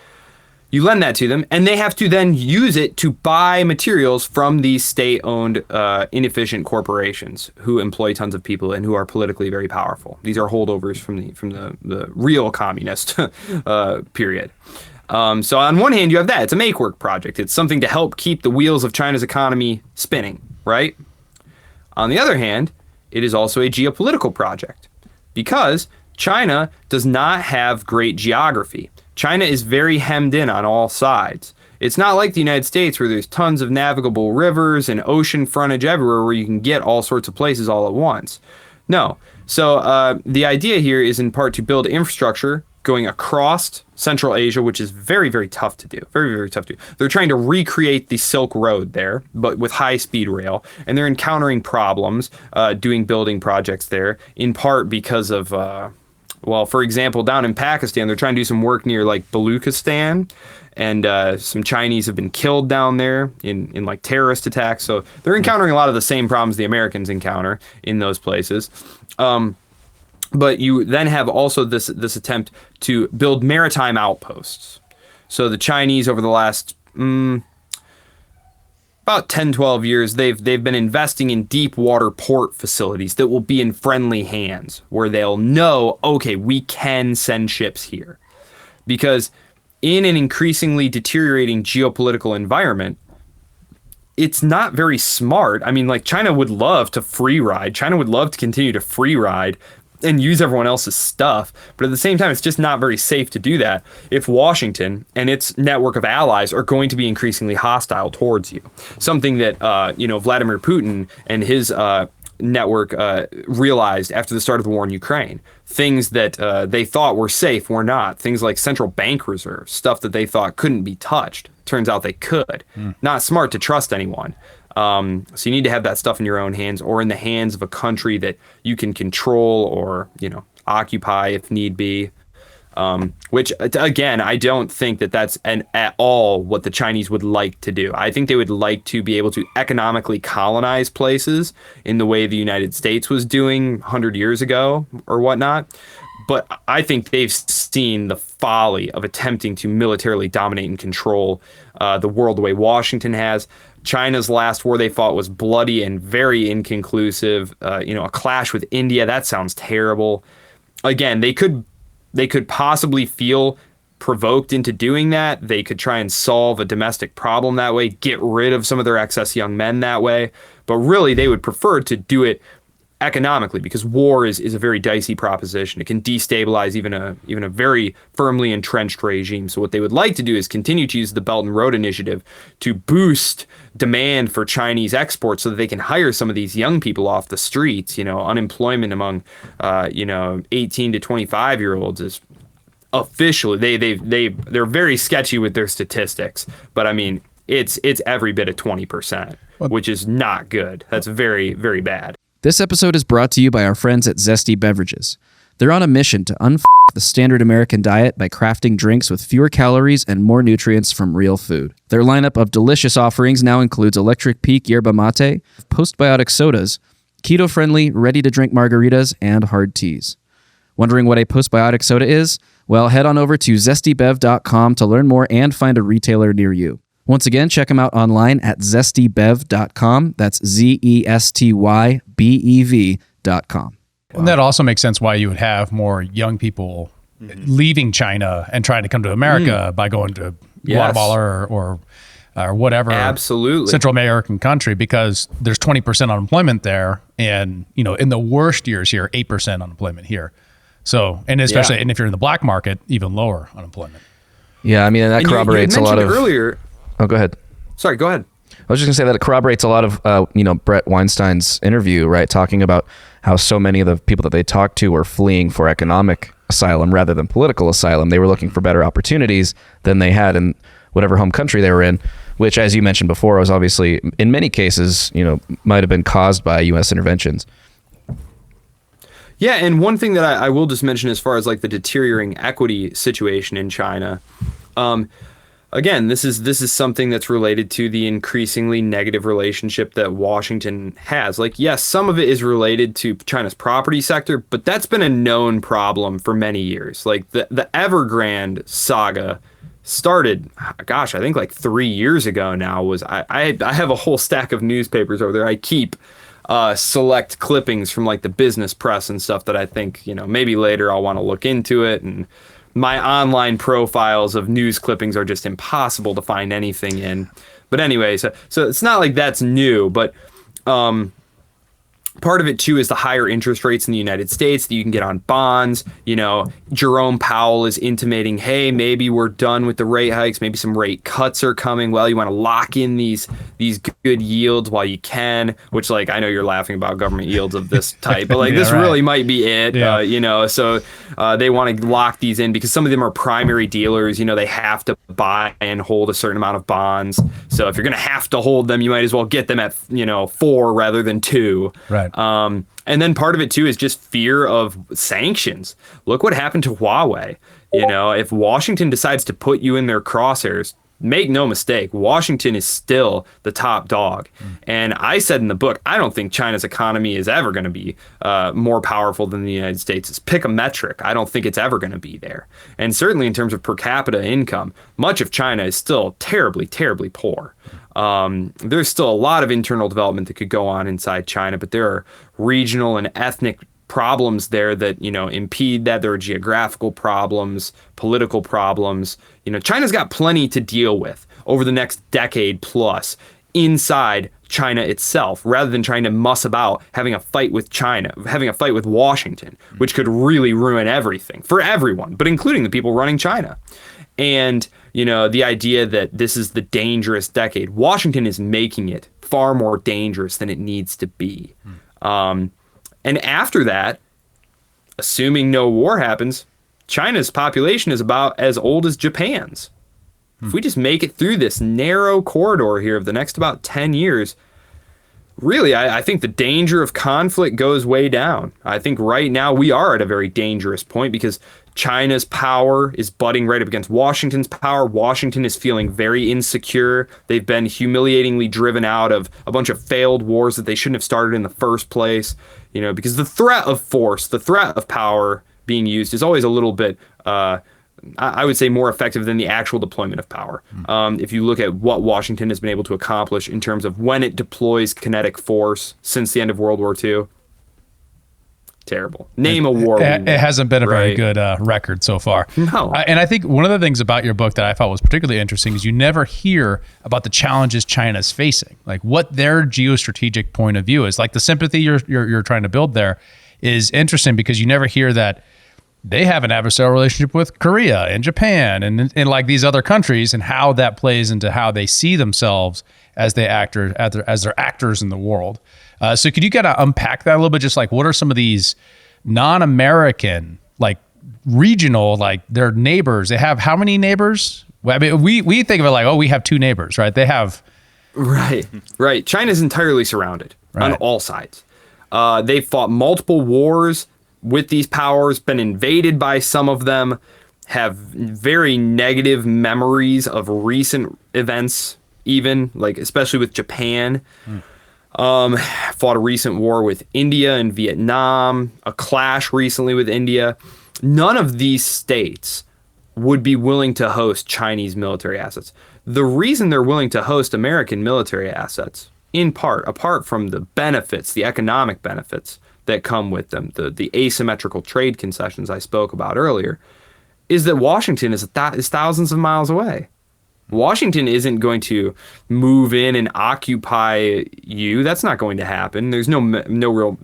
You lend that to them, and they have to then use it to buy materials from these state-owned, inefficient corporations who employ tons of people and who are politically very powerful. These are holdovers from the real communist period. So on one hand, you have that. It's a make-work project. It's something to help keep the wheels of China's economy spinning, right? On the other hand, it is also a geopolitical project because China does not have great geography. China is very hemmed in on all sides. It's not like the United States where there's tons of navigable rivers and ocean frontage everywhere where you can get all sorts of places all at once. No. So the idea here is in part to build infrastructure going across Central Asia, which is very, very tough to do. Very, very tough to do. They're trying to recreate the Silk Road there, but with high-speed rail. And they're encountering problems doing building projects there, in part because of... well, for example, down in Pakistan, they're trying to do some work near like Baluchistan, and some Chinese have been killed down there in like terrorist attacks. So they're encountering a lot of the same problems the Americans encounter in those places. But you then have also this attempt to build maritime outposts. So the Chinese over the last about 10, 12 years, they've been investing in deep water port facilities that will be in friendly hands where they'll know, okay, we can send ships here. Because in an increasingly deteriorating geopolitical environment, it's not very smart. I mean, like China would love to free ride. China would love to continue to free ride and use everyone else's stuff. But at the same time, it's just not very safe to do that if Washington and its network of allies are going to be increasingly hostile towards you. Something that, Vladimir Putin and his network realized after the start of the war in Ukraine. Things that they thought were safe were not. Things like central bank reserves, stuff that they thought couldn't be touched. Turns out they could. Not smart to trust anyone. So you need to have that stuff in your own hands or in the hands of a country that you can control or, occupy if need be. Which, again, I don't think that that's at all what the Chinese would like to do. I think they would like to be able to economically colonize places in the way the United States was doing 100 years ago or whatnot. But I think they've seen the folly of attempting to militarily dominate and control the world the way Washington has. China's last war they fought was bloody and very inconclusive. A clash with India, that sounds terrible. Again, they could possibly feel provoked into doing that. They could try and solve a domestic problem that way, get rid of some of their excess young men that way. But really, they would prefer to do it economically, because war is a very dicey proposition. It can destabilize even a very firmly entrenched regime. So what they would like to do is continue to use the Belt and Road Initiative to boost demand for Chinese exports so that they can hire some of these young people off the streets. Unemployment among 18 to 25-year-olds is officially they're very sketchy with their statistics, but I mean it's every bit of 20%, which is not good. That's very, very bad. This episode is brought to you by our friends at Zesty Beverages. They're on a mission to unf the standard American diet by crafting drinks with fewer calories and more nutrients from real food. Their lineup of delicious offerings now includes Electric Peak Yerba Mate, postbiotic sodas, keto-friendly, ready-to-drink margaritas, and hard teas. Wondering what a postbiotic soda is? Well, head on over to zestybev.com to learn more and find a retailer near you. Once again, check them out online at zestybev.com. That's zestybev.com. And that also makes sense why you would have more young people leaving China and trying to come to America by going to Guatemala or whatever absolutely Central American country, because there's 20% unemployment there, and in the worst years here, 8% unemployment here. So, and especially and if you're in the black market, even lower unemployment. Yeah, I mean, and that corroborates a lot of earlier. Oh, go ahead. Sorry, go ahead. I was just gonna say that it corroborates a lot of Brett Weinstein's interview, right? Talking about how so many of the people that they talked to were fleeing for economic asylum rather than political asylum. They were looking for better opportunities than they had in whatever home country they were in, which, as you mentioned before, was obviously in many cases, might have been caused by U.S. interventions. Yeah, and one thing that I will just mention as far as like the deteriorating equity situation in China, again, this is something that's related to the increasingly negative relationship that Washington has. Like, yes, some of it is related to China's property sector, but that's been a known problem for many years. Like the Evergrande saga started, I think like 3 years ago now. I have a whole stack of newspapers over there. I keep select clippings from like the business press and stuff that I think, maybe later I'll want to look into it. And my online profiles of news clippings are just impossible to find anything in. But anyway, so it's not like that's new, but part of it too is the higher interest rates in the United States that you can get on bonds. Jerome Powell is intimating, hey, maybe we're done with the rate hikes. Maybe some rate cuts are coming. Well, you want to lock in these good yields while you can, which, like, I know you're laughing about government yields of this type, but like this really might be it. So they want to lock these in because some of them are primary dealers. They have to buy and hold a certain amount of bonds. So if you're going to have to hold them, you might as well get them at 4 rather than 2. Right. And then part of it too is just fear of sanctions. Look what happened to Huawei. If Washington decides to put you in their crosshairs, make no mistake, Washington is still the top dog. And I said in the book, I don't think China's economy is ever going to be more powerful than the United States. Pick a metric. I don't think it's ever going to be there. And certainly in terms of per capita income, much of China is still terribly, terribly poor. There's still a lot of internal development that could go on inside China, but there are regional and ethnic problems there that, impede that. There are geographical problems, political problems. China's got plenty to deal with over the next decade plus inside China itself, rather than trying to muss about having a fight with China, having a fight with Washington, which could really ruin everything for everyone, but including the people running China. And, the idea that this is the dangerous decade, Washington is making it far more dangerous than it needs to be. And after that, assuming no war happens, China's population is about as old as Japan's. If we just make it through this narrow corridor here of the next about 10 years, really, I think the danger of conflict goes way down. I think right now we are at a very dangerous point because China's power is butting right up against Washington's power. Washington is feeling very insecure. They've been humiliatingly driven out of a bunch of failed wars that they shouldn't have started in the first place, because the threat of force, the threat of power being used is always a little bit, I would say, more effective than the actual deployment of power. If you look at what Washington has been able to accomplish in terms of when it deploys kinetic force since the end of World War II, terrible. Name a war. It hasn't been a very good record so far. No. And I think one of the things about your book that I thought was particularly interesting is you never hear about the challenges China's facing, like what their geostrategic point of view is. Like the sympathy you're trying to build there is interesting because you never hear that they have an adversarial relationship with Korea and Japan and like these other countries, and how that plays into how they see themselves as they're actors in the world. So could you kind of unpack that a little bit? Just like, what are some of these non-American, like regional, like their neighbors? They have how many neighbors? Well, I mean, we think of it like, oh, we have two neighbors, right? They have. Right. China's entirely surrounded on all sides. They've fought multiple wars with these powers, been invaded by some of them, have very negative memories of recent events, even like especially with Japan. Fought a recent war with India and Vietnam, a clash recently with India. None of these states would be willing to host Chinese military assets. The reason they're willing to host American military assets, in part, apart from the benefits, the economic benefits that come with them, the asymmetrical trade concessions I spoke about earlier, is that Washington is thousands of miles away. Washington isn't going to move in and occupy you. That's not going to happen. There's no real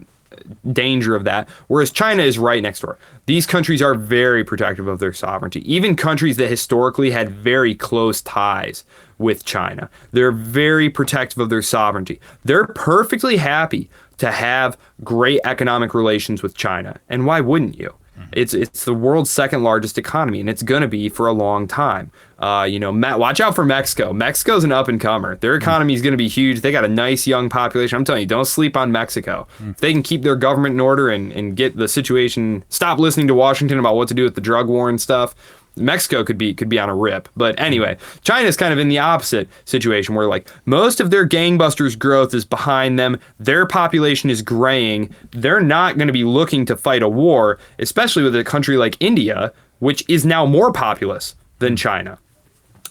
danger of that. Whereas China is right next door. These countries are very protective of their sovereignty. Even countries that historically had very close ties with China, they're very protective of their sovereignty. They're perfectly happy to have great economic relations with China. And why wouldn't you? It's the world's second largest economy, and it's going to be for a long time. Watch out for Mexico. Mexico's an up-and-comer. Their economy is going to be huge. They got a nice young population. I'm telling you, don't sleep on Mexico. If they can keep their government in order and get the situation, stop listening to Washington about what to do with the drug war and stuff, Mexico could be on a rip. But anyway, China's kind of in the opposite situation where like most of their gangbusters growth is behind them. Their population is graying. They're not going to be looking to fight a war, especially with a country like India, which is now more populous than China.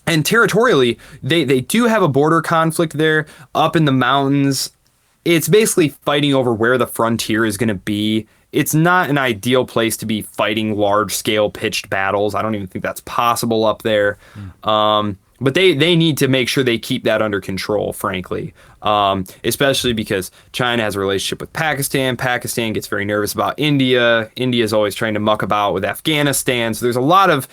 And territorially, they do have a border conflict there up in the mountains. It's basically fighting over where the frontier is going to be. It's not an ideal place to be fighting large-scale pitched battles. I don't even think that's possible up there. But they need to make sure they keep that under control, frankly, especially because China has a relationship with Pakistan. Pakistan gets very nervous about India. India is always trying to muck about with Afghanistan. So there's a lot of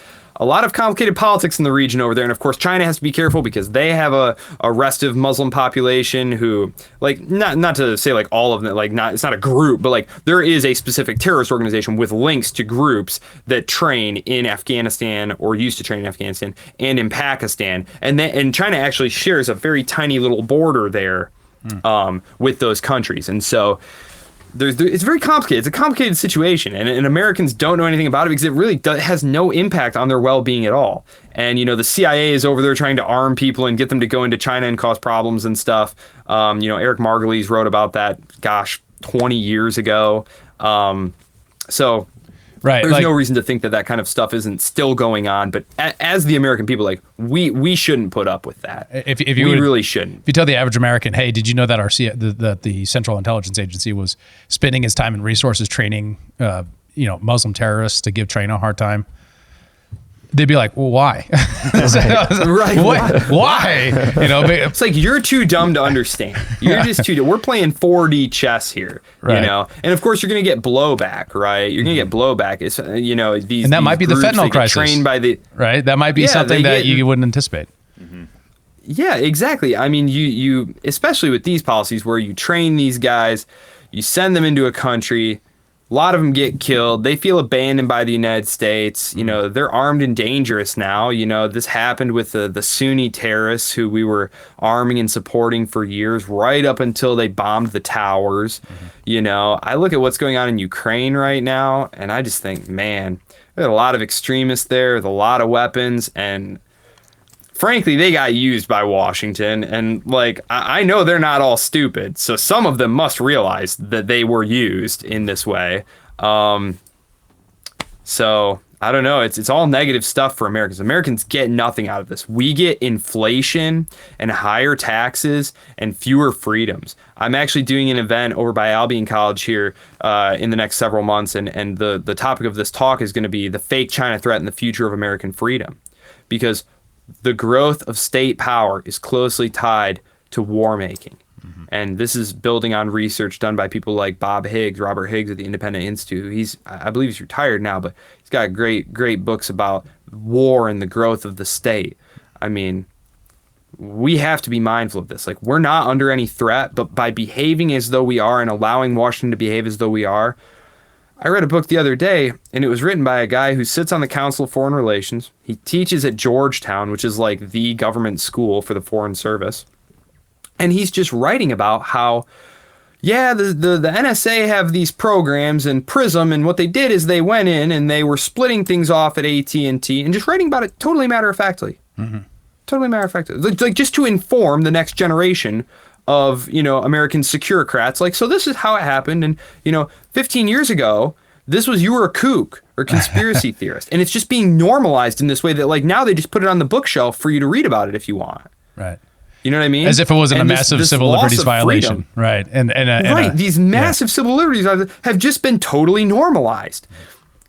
complicated politics in the region over there. And of course, China has to be careful because they have a restive Muslim population who, like, not to say like all of them, like it's not a group, but like there is a specific terrorist organization with links to groups that train in Afghanistan or used to train in Afghanistan and in Pakistan. And China actually shares a very tiny little border there with those countries. And so it's very complicated. It's a complicated situation, and Americans don't know anything about it because it really has no impact on their well-being at all. And, the CIA is over there trying to arm people and get them to go into China and cause problems and stuff. Eric Margulies wrote about that, 20 years ago. So there's no reason to think that kind of stuff isn't still going on. But as the American people, like we shouldn't put up with that. We really shouldn't. If you tell the average American, hey, did you know that the Central Intelligence Agency was spending its time and resources training, Muslim terrorists to give China a hard time? They'd be like, well, why? Right. Why? It's like, you're too dumb to understand. You're just too dumb. We're playing 4D chess here, right. And of course you're going to get blowback, right? You're going to get blowback. It's, these, and that might be the fentanyl crisis. Trained by right. That might be something that you wouldn't anticipate. Yeah, exactly. I mean, you, especially with these policies where you train these guys, you send them into a country, A lot of them get killed. They feel abandoned by the United States. You know, they're armed and dangerous now. You know, this happened with the Sunni terrorists who we were arming and supporting for years, right up until they bombed the towers. You know, I look at what's going on in Ukraine right now, and I just think, man, there's a lot of extremists there with a lot of weapons, and frankly, they got used by Washington. And like, I know they're not all stupid, so some of them must realize that they were used in this way. So I don't know. It's all negative stuff for Americans. Americans get nothing out of this. We get inflation and higher taxes and fewer freedoms. I'm actually doing an event over by Albion College here in the next several months, and the topic of this talk is going to be the fake China threat and the future of American freedom, because the growth of state power is closely tied to war making. And this is building on research done by people like Robert Higgs at the Independent Institute. I believe he's retired now, but he's got great books about war and the growth of the state. I mean, we have to be mindful of this. Like, we're not under any threat, but by behaving as though we are and allowing Washington to behave as though we are. I read a book the other day, and it was written by a guy who sits on the Council of Foreign Relations. He teaches at Georgetown, which is like the government school for the Foreign Service. And he's just writing about how, yeah, the NSA have these programs and PRISM, and what they did is they went in and they were splitting things off at AT&T, and just writing about it totally matter-of-factly. Totally matter-of-factly. Like, just to inform the next generation of, you know, American securocrats. Like, so this is how it happened. And, you know, 15 years ago, you were a kook or conspiracy theorist. And it's just being normalized in this way that, like, now they just put it on the bookshelf for you to read about it if you want. Right. You know what I mean? As if it wasn't a massive civil liberties violation. Freedom. Right. And these massive civil liberties have just been totally normalized,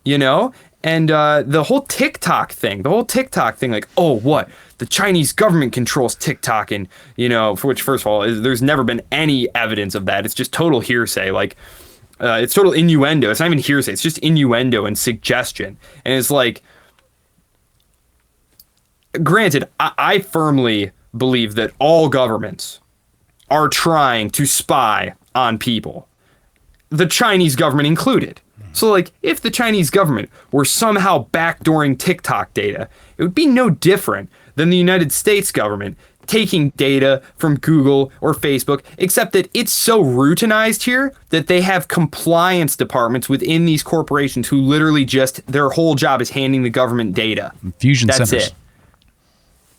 you know? And the whole TikTok thing, like, oh, what? The Chinese government controls TikTok, and, you know, for which, first of all, there's never been any evidence of that. It's just total hearsay. Like, it's total innuendo. It's not even hearsay. It's just innuendo and suggestion. And it's like, granted, I firmly believe that all governments are trying to spy on people, the Chinese government included. So, like, if the Chinese government were somehow backdooring TikTok data, it would be no different than the United States government taking data from Google or Facebook, except that it's so routinized here that they have compliance departments within these corporations who literally just, their whole job is handing the government data. Fusion That's centers. it.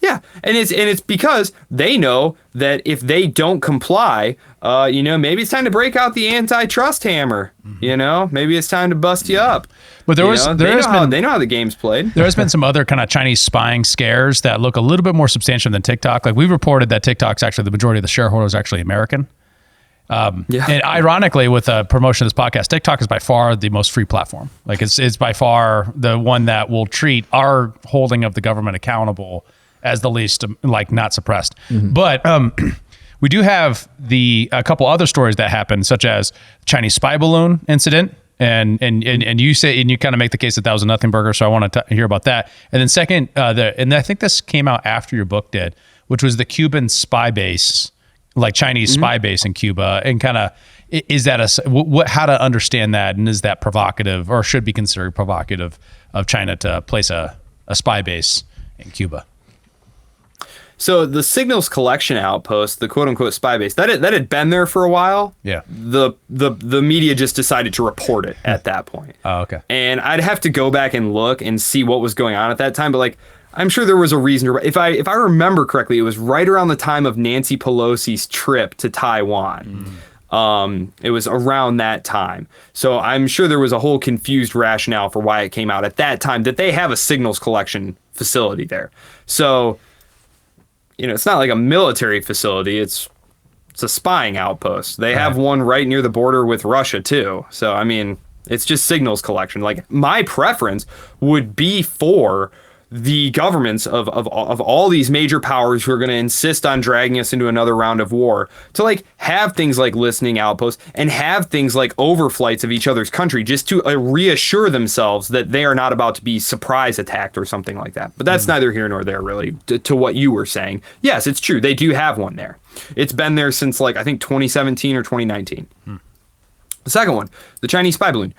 Yeah, and it's because they know that if they don't comply, you know, maybe it's time to break out the antitrust hammer. You know, maybe it's time to bust you up. But they know how the game's played. There has been some other kind of Chinese spying scares that look a little bit more substantial than TikTok. Like, we've reported that TikTok's actually, the majority of the shareholders are actually American. And ironically, with the promotion of this podcast, TikTok is by far the most free platform. Like, it's by far the one that will treat our holding of the government accountable as the least, like, not suppressed. But we do have a couple other stories that happened, such as Chinese spy balloon incident. And you say, and you kind of make the case that was a nothing burger. So I want to hear about that. And then second, and I think this came out after your book did, which was the Cuban spy base, like Chinese spy base in Cuba. And kind of, is that how to understand that? And is that provocative, or should be considered provocative, of China to place a spy base in Cuba? So the signals collection outpost, the quote unquote spy base, that had been there for a while. Yeah. The media just decided to report it at that point. Oh, okay. And I'd have to go back and look and see what was going on at that time. But, like, I'm sure there was a reason to, if I remember correctly, it was right around the time of Nancy Pelosi's trip to Taiwan. It was around that time. So I'm sure there was a whole confused rationale for why it came out at that time, that they have a signals collection facility there. So, you know, it's not like a military facility. It's a spying outpost. They have one right near the border with Russia too. So, I mean, it's just signals collection. Like, my preference would be for the governments of all these major powers who are going to insist on dragging us into another round of war to, like, have things like listening outposts and have things like overflights of each other's country, just to reassure themselves that they are not about to be surprise attacked or something like that. But that's neither here nor there, really, to what you were saying. Yes, it's true. They do have one there. It's been there since, like, I think 2017 or 2019. The second one, the Chinese spy balloon.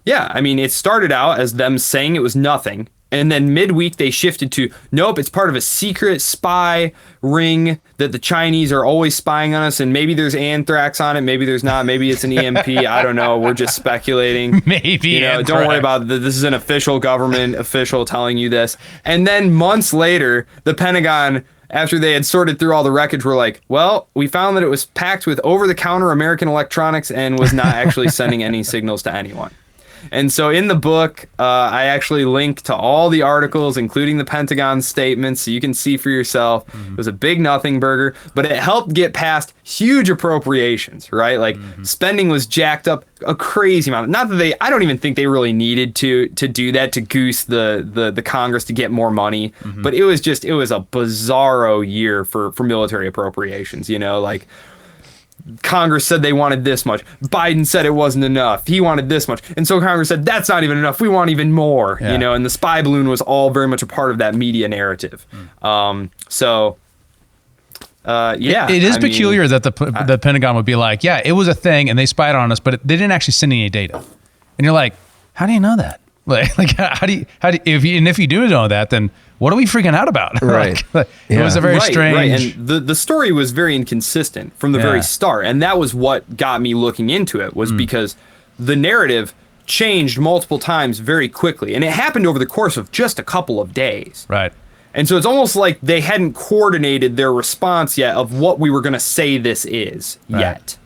Yeah, I mean, it started out as them saying it was nothing. And then midweek, they shifted to, nope, it's part of a secret spy ring that the Chinese are always spying on us. And maybe there's anthrax on it. Maybe there's not. Maybe it's an EMP. I don't know. We're just speculating. Maybe. You know, don't worry about it. This is an official government official telling you this. And then months later, the Pentagon, after they had sorted through all the wreckage, were like, well, we found that it was packed with over-the-counter American electronics and was not actually sending any signals to anyone. And so in the book, I actually link to all the articles, including the Pentagon statements, so you can see for yourself. It was a big nothing burger, but it helped get past huge appropriations, right? Like spending was jacked up a crazy amount. Not that I don't even think they really needed to do that to goose the Congress to get more money, but it was a bizarro year for military appropriations, you know, like Congress said they wanted this much. Biden said it wasn't enough. He wanted this much. And so Congress said, that's not even enough. We want even more, you know, and the spy balloon was all very much a part of that media narrative. It is peculiar that the Pentagon would be like, yeah, it was a thing and they spied on us, but they didn't actually send any data. And you're like, how do you know that? Like how do you, if you do know that, then what are we freaking out about? Right. It was a very strange. Right. And the story was very inconsistent from the very start. And that was what got me looking into it, was because the narrative changed multiple times very quickly. And it happened over the course of just a couple of days. Right. And so it's almost like they hadn't coordinated their response yet of what we were going to say this is yet.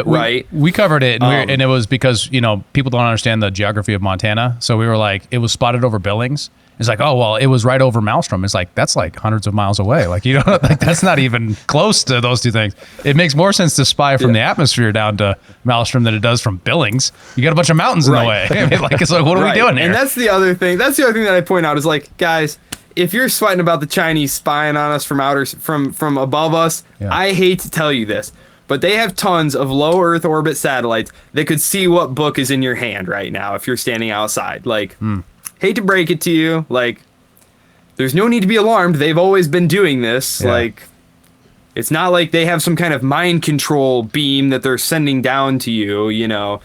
Right. We covered it, and it was because, you know, people don't understand the geography of Montana. So we were like, it was spotted over Billings. It's like, oh, well, it was right over Maelstrom. It's like, that's like hundreds of miles away. Like, you know, like that's not even close to those two things. It makes more sense to spy from the atmosphere down to Maelstrom than it does from Billings. You got a bunch of mountains in the way. I mean, like, it's like, what are we doing here? And that's the other thing. That's the other thing that I point out is like, guys, if you're sweating about the Chinese spying on us from above us, I hate to tell you this, but they have tons of low Earth orbit satellites that could see what book is in your hand right now if you're standing outside. Like, hate to break it to you, like, there's no need to be alarmed. They've always been doing this. Like, it's not like they have some kind of mind control beam that they're sending down to you, you know.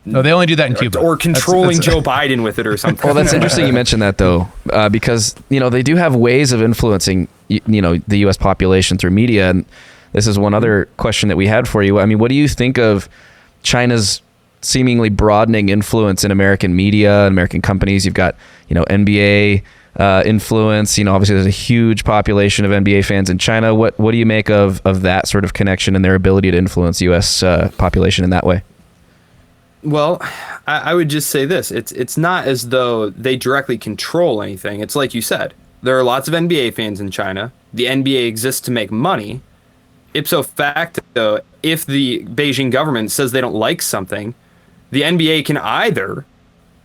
No, they only do that in Cuba. Or controlling Joe Biden with it or something. Well, that's interesting you mentioned that, though, because, you know, they do have ways of influencing, you know, the U.S. population through media. And this is one other question that we had for you. I mean, what do you think of China's seemingly broadening influence in American media and American companies? You've got, you know, NBA influence. You know, obviously there's a huge population of NBA fans in China. What do you make of that sort of connection and their ability to influence U.S. population in that way? Well, I would just say this. It's not as though they directly control anything. It's like you said. There are lots of NBA fans in China. The NBA exists to make money. Ipso facto, if the Beijing government says they don't like something, the NBA can either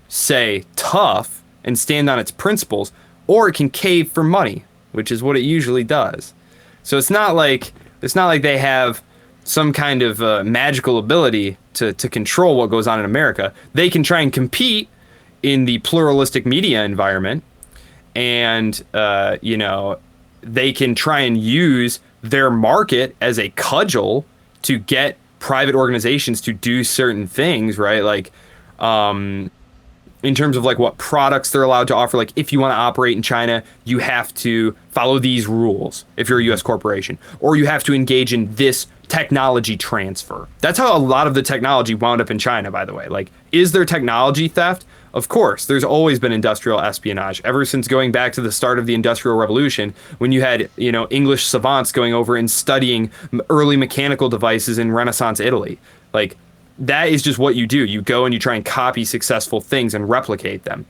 say tough and stand on its principles, or it can cave for money, which is what it usually does. So it's not like they have some kind of magical ability to control what goes on in America. They can try and compete in the pluralistic media environment, and you know, they can try and use their market as a cudgel to get private organizations to do certain things, right? Like, in terms of like what products they're allowed to offer. Like, if you want to operate in China, you have to follow these rules if you're a U.S. corporation, or you have to engage in this technology transfer. That's how a lot of the technology wound up in China, by the way. Like, is there technology theft? Of course, there's always been industrial espionage ever since going back to the start of the Industrial Revolution, when you had, you know, English savants going over and studying early mechanical devices in Renaissance Italy. Like, that is just what you do. You go and you try and copy successful things and replicate them.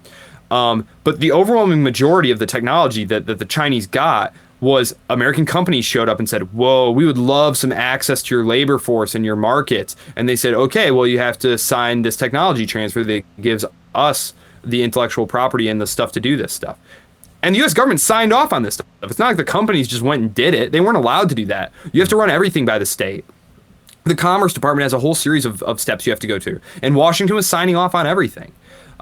But the overwhelming majority of the technology that the Chinese got was American companies showed up and said, whoa, we would love some access to your labor force and your markets. And they said, okay, well, you have to sign this technology transfer that gives us the intellectual property and the stuff to do this stuff. And the U.S. government signed off on this stuff. It's not like the companies just went and did it. They weren't allowed to do that. You have to run everything by the state. The Commerce Department has a whole series of steps you have to go to. And Washington was signing off on everything.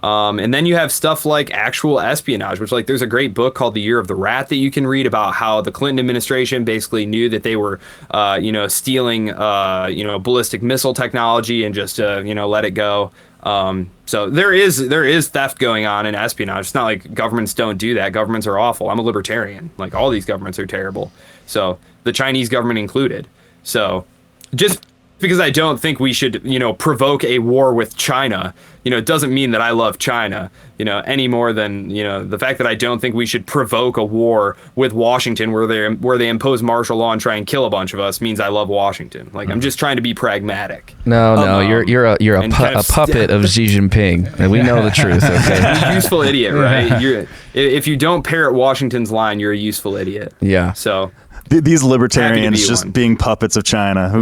And then you have stuff like actual espionage, which, like, there's a great book called The Year of the Rat that you can read about how the Clinton administration basically knew that they were, stealing, ballistic missile technology and just, let it go. So there is theft going on and espionage. It's not like governments don't do that. Governments are awful. I'm a libertarian. Like, all these governments are terrible. So the Chinese government included. So just because I don't think we should, provoke a war with China, it doesn't mean that I love China, any more than, the fact that I don't think we should provoke a war with Washington where they impose martial law and try and kill a bunch of us means I love Washington. Like, I'm just trying to be pragmatic. No, you're a puppet of Xi Jinping, and we know the truth. Okay, You're a useful idiot, right? If you don't parrot Washington's line, you're a useful idiot. Yeah. So. These libertarians just one. being puppets of China,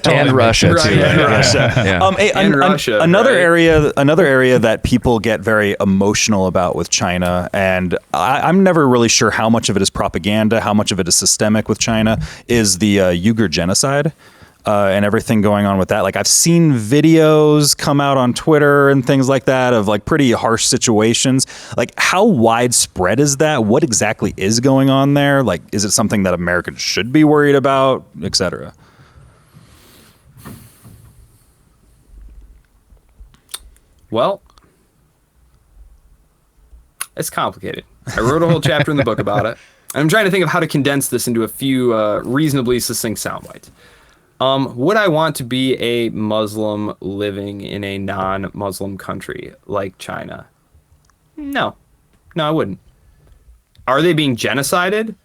And Russia too. Right. Russia. Yeah. And Russia. Another right? area that people get very emotional about with China, and I'm never really sure how much of it is propaganda, how much of it is systemic with China, is the Uyghur genocide. And everything going on with that. Like, I've seen videos come out on Twitter and things like that of like pretty harsh situations. Like, how widespread is that? What exactly is going on there? Like, is it something that Americans should be worried about, et cetera? Well, it's complicated. I wrote a whole chapter in the book about it. I'm trying to think of how to condense this into a few reasonably succinct sound bites. Would I want to be a Muslim living in a non-Muslim country like China? No, I wouldn't. Are they being genocided?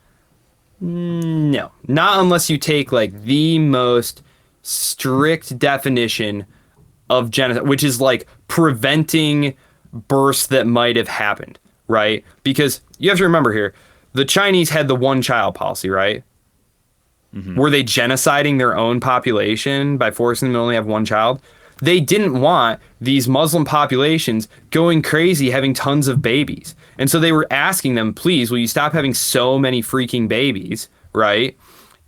No, not unless you take like the most strict definition of genocide, which is like preventing births that might have happened, right? Because you have to remember here, the Chinese had the one-child policy, right? Mm-hmm. Were they genociding their own population by forcing them to only have one child? They didn't want these Muslim populations going crazy, having tons of babies. And so they were asking them, please, will you stop having so many freaking babies, right?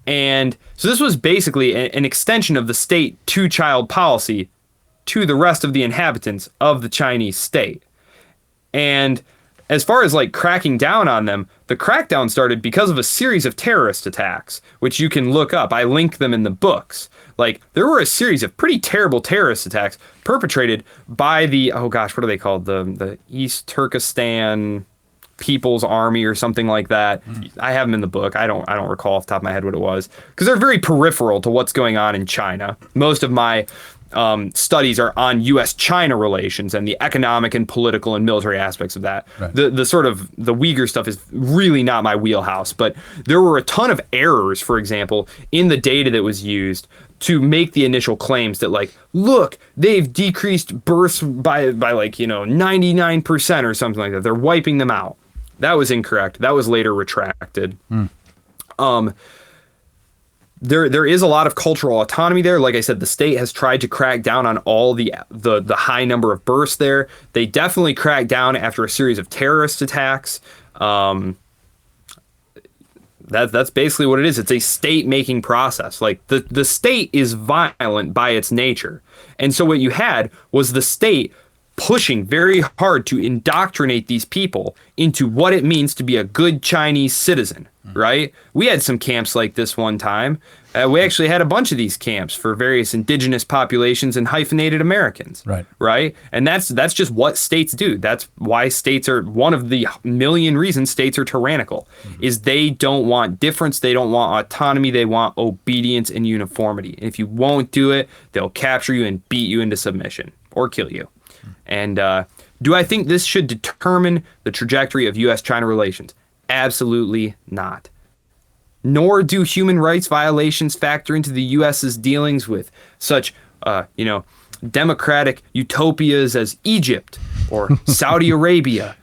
And so this was basically an extension of the state two-child policy to the rest of the inhabitants of the Chinese state. And as far as like cracking down on them, the crackdown started because of a series of terrorist attacks, which you can look up. I link them in the books. Like, there were a series of pretty terrible terrorist attacks perpetrated by the, what are they called? The East Turkestan People's Army or something like that. I have them in the book. I don't recall off the top of my head what it was, because they're very peripheral to what's going on in China. Most of my studies are on U.S.-China relations and the economic and political and military aspects of that. Right. The sort of the Uyghur stuff is really not my wheelhouse, but there were a ton of errors, for example, in the data that was used to make the initial claims that, like, look, they've decreased births by like, 99% or something like that. They're wiping them out. That was incorrect. That was later retracted. There is a lot of cultural autonomy there. Like I said, the state has tried to crack down on all the high number of births there. They definitely cracked down after a series of terrorist attacks. That's basically what it is. It's a state-making process. Like, the state is violent by its nature. And so what you had was the state pushing very hard to indoctrinate these people into what it means to be a good Chinese citizen, right? We had some camps like this one time. We actually had a bunch of these camps for various indigenous populations and hyphenated Americans, right? And that's just what states do. That's why states are, one of the million reasons states are tyrannical, is they don't want difference, they don't want autonomy, they want obedience and uniformity. And if you won't do it, they'll capture you and beat you into submission or kill you. And do I think this should determine the trajectory of U.S.-China relations? Absolutely not. Nor do human rights violations factor into the U.S.'s dealings with such, democratic utopias as Egypt or Saudi Arabia,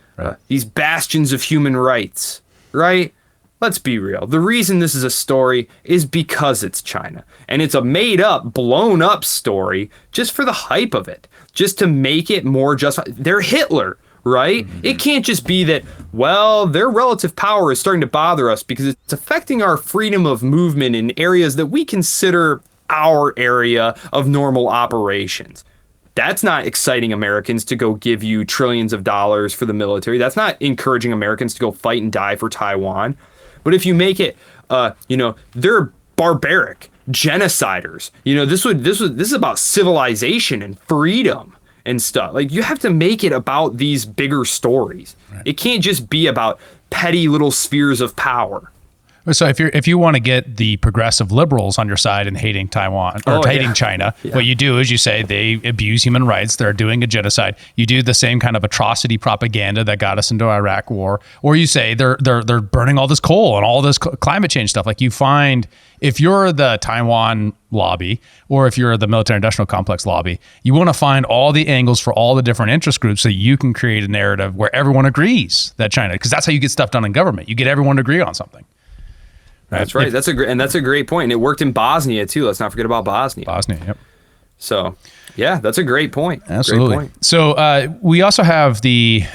these bastions of human rights, right? Let's be real. The reason this is a story is because it's China. And it's a made-up, blown-up story just for the hype of it. Just to make it more just. They're Hitler, right? It can't just be that, well, their relative power is starting to bother us because it's affecting our freedom of movement in areas that we consider our area of normal operations. That's not exciting Americans to go give you trillions of dollars for the military. That's not encouraging Americans to go fight and die for Taiwan. But if you make it, they're barbaric genociders. This is about civilization and freedom. and stuff. Like, you have to make it about these bigger stories. Right. It can't just be about petty little spheres of power. So if you want to get the progressive liberals on your side and hating Taiwan or hating China, what you do is you say they abuse human rights, they're doing a genocide. You do the same kind of atrocity propaganda that got us into Iraq war, or you say they're burning all this coal and all this climate change stuff. Like, you find, if you're the Taiwan lobby or if you're the military industrial complex lobby, you want to find all the angles for all the different interest groups so you can create a narrative where everyone agrees that China, because that's how you get stuff done in government. You get everyone to agree on something. Right. That's right. That's a great point. And it worked in Bosnia too. Let's not forget about Bosnia. Yep. So, yeah, that's a great point. Absolutely. Great point. So we also have the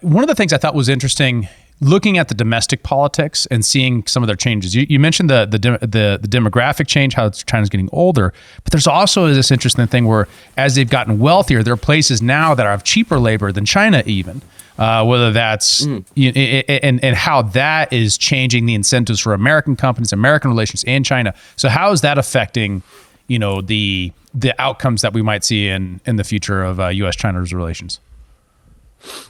one of the things I thought was interesting, looking at the domestic politics and seeing some of their changes. You mentioned the demographic change, how China's getting older, but there's also this interesting thing where, as they've gotten wealthier, there are places now that have cheaper labor than China even. Whether that's and how that is changing the incentives for American companies, American relations, and China. So how is that affecting, the outcomes that we might see in the future of U.S.-China's relations?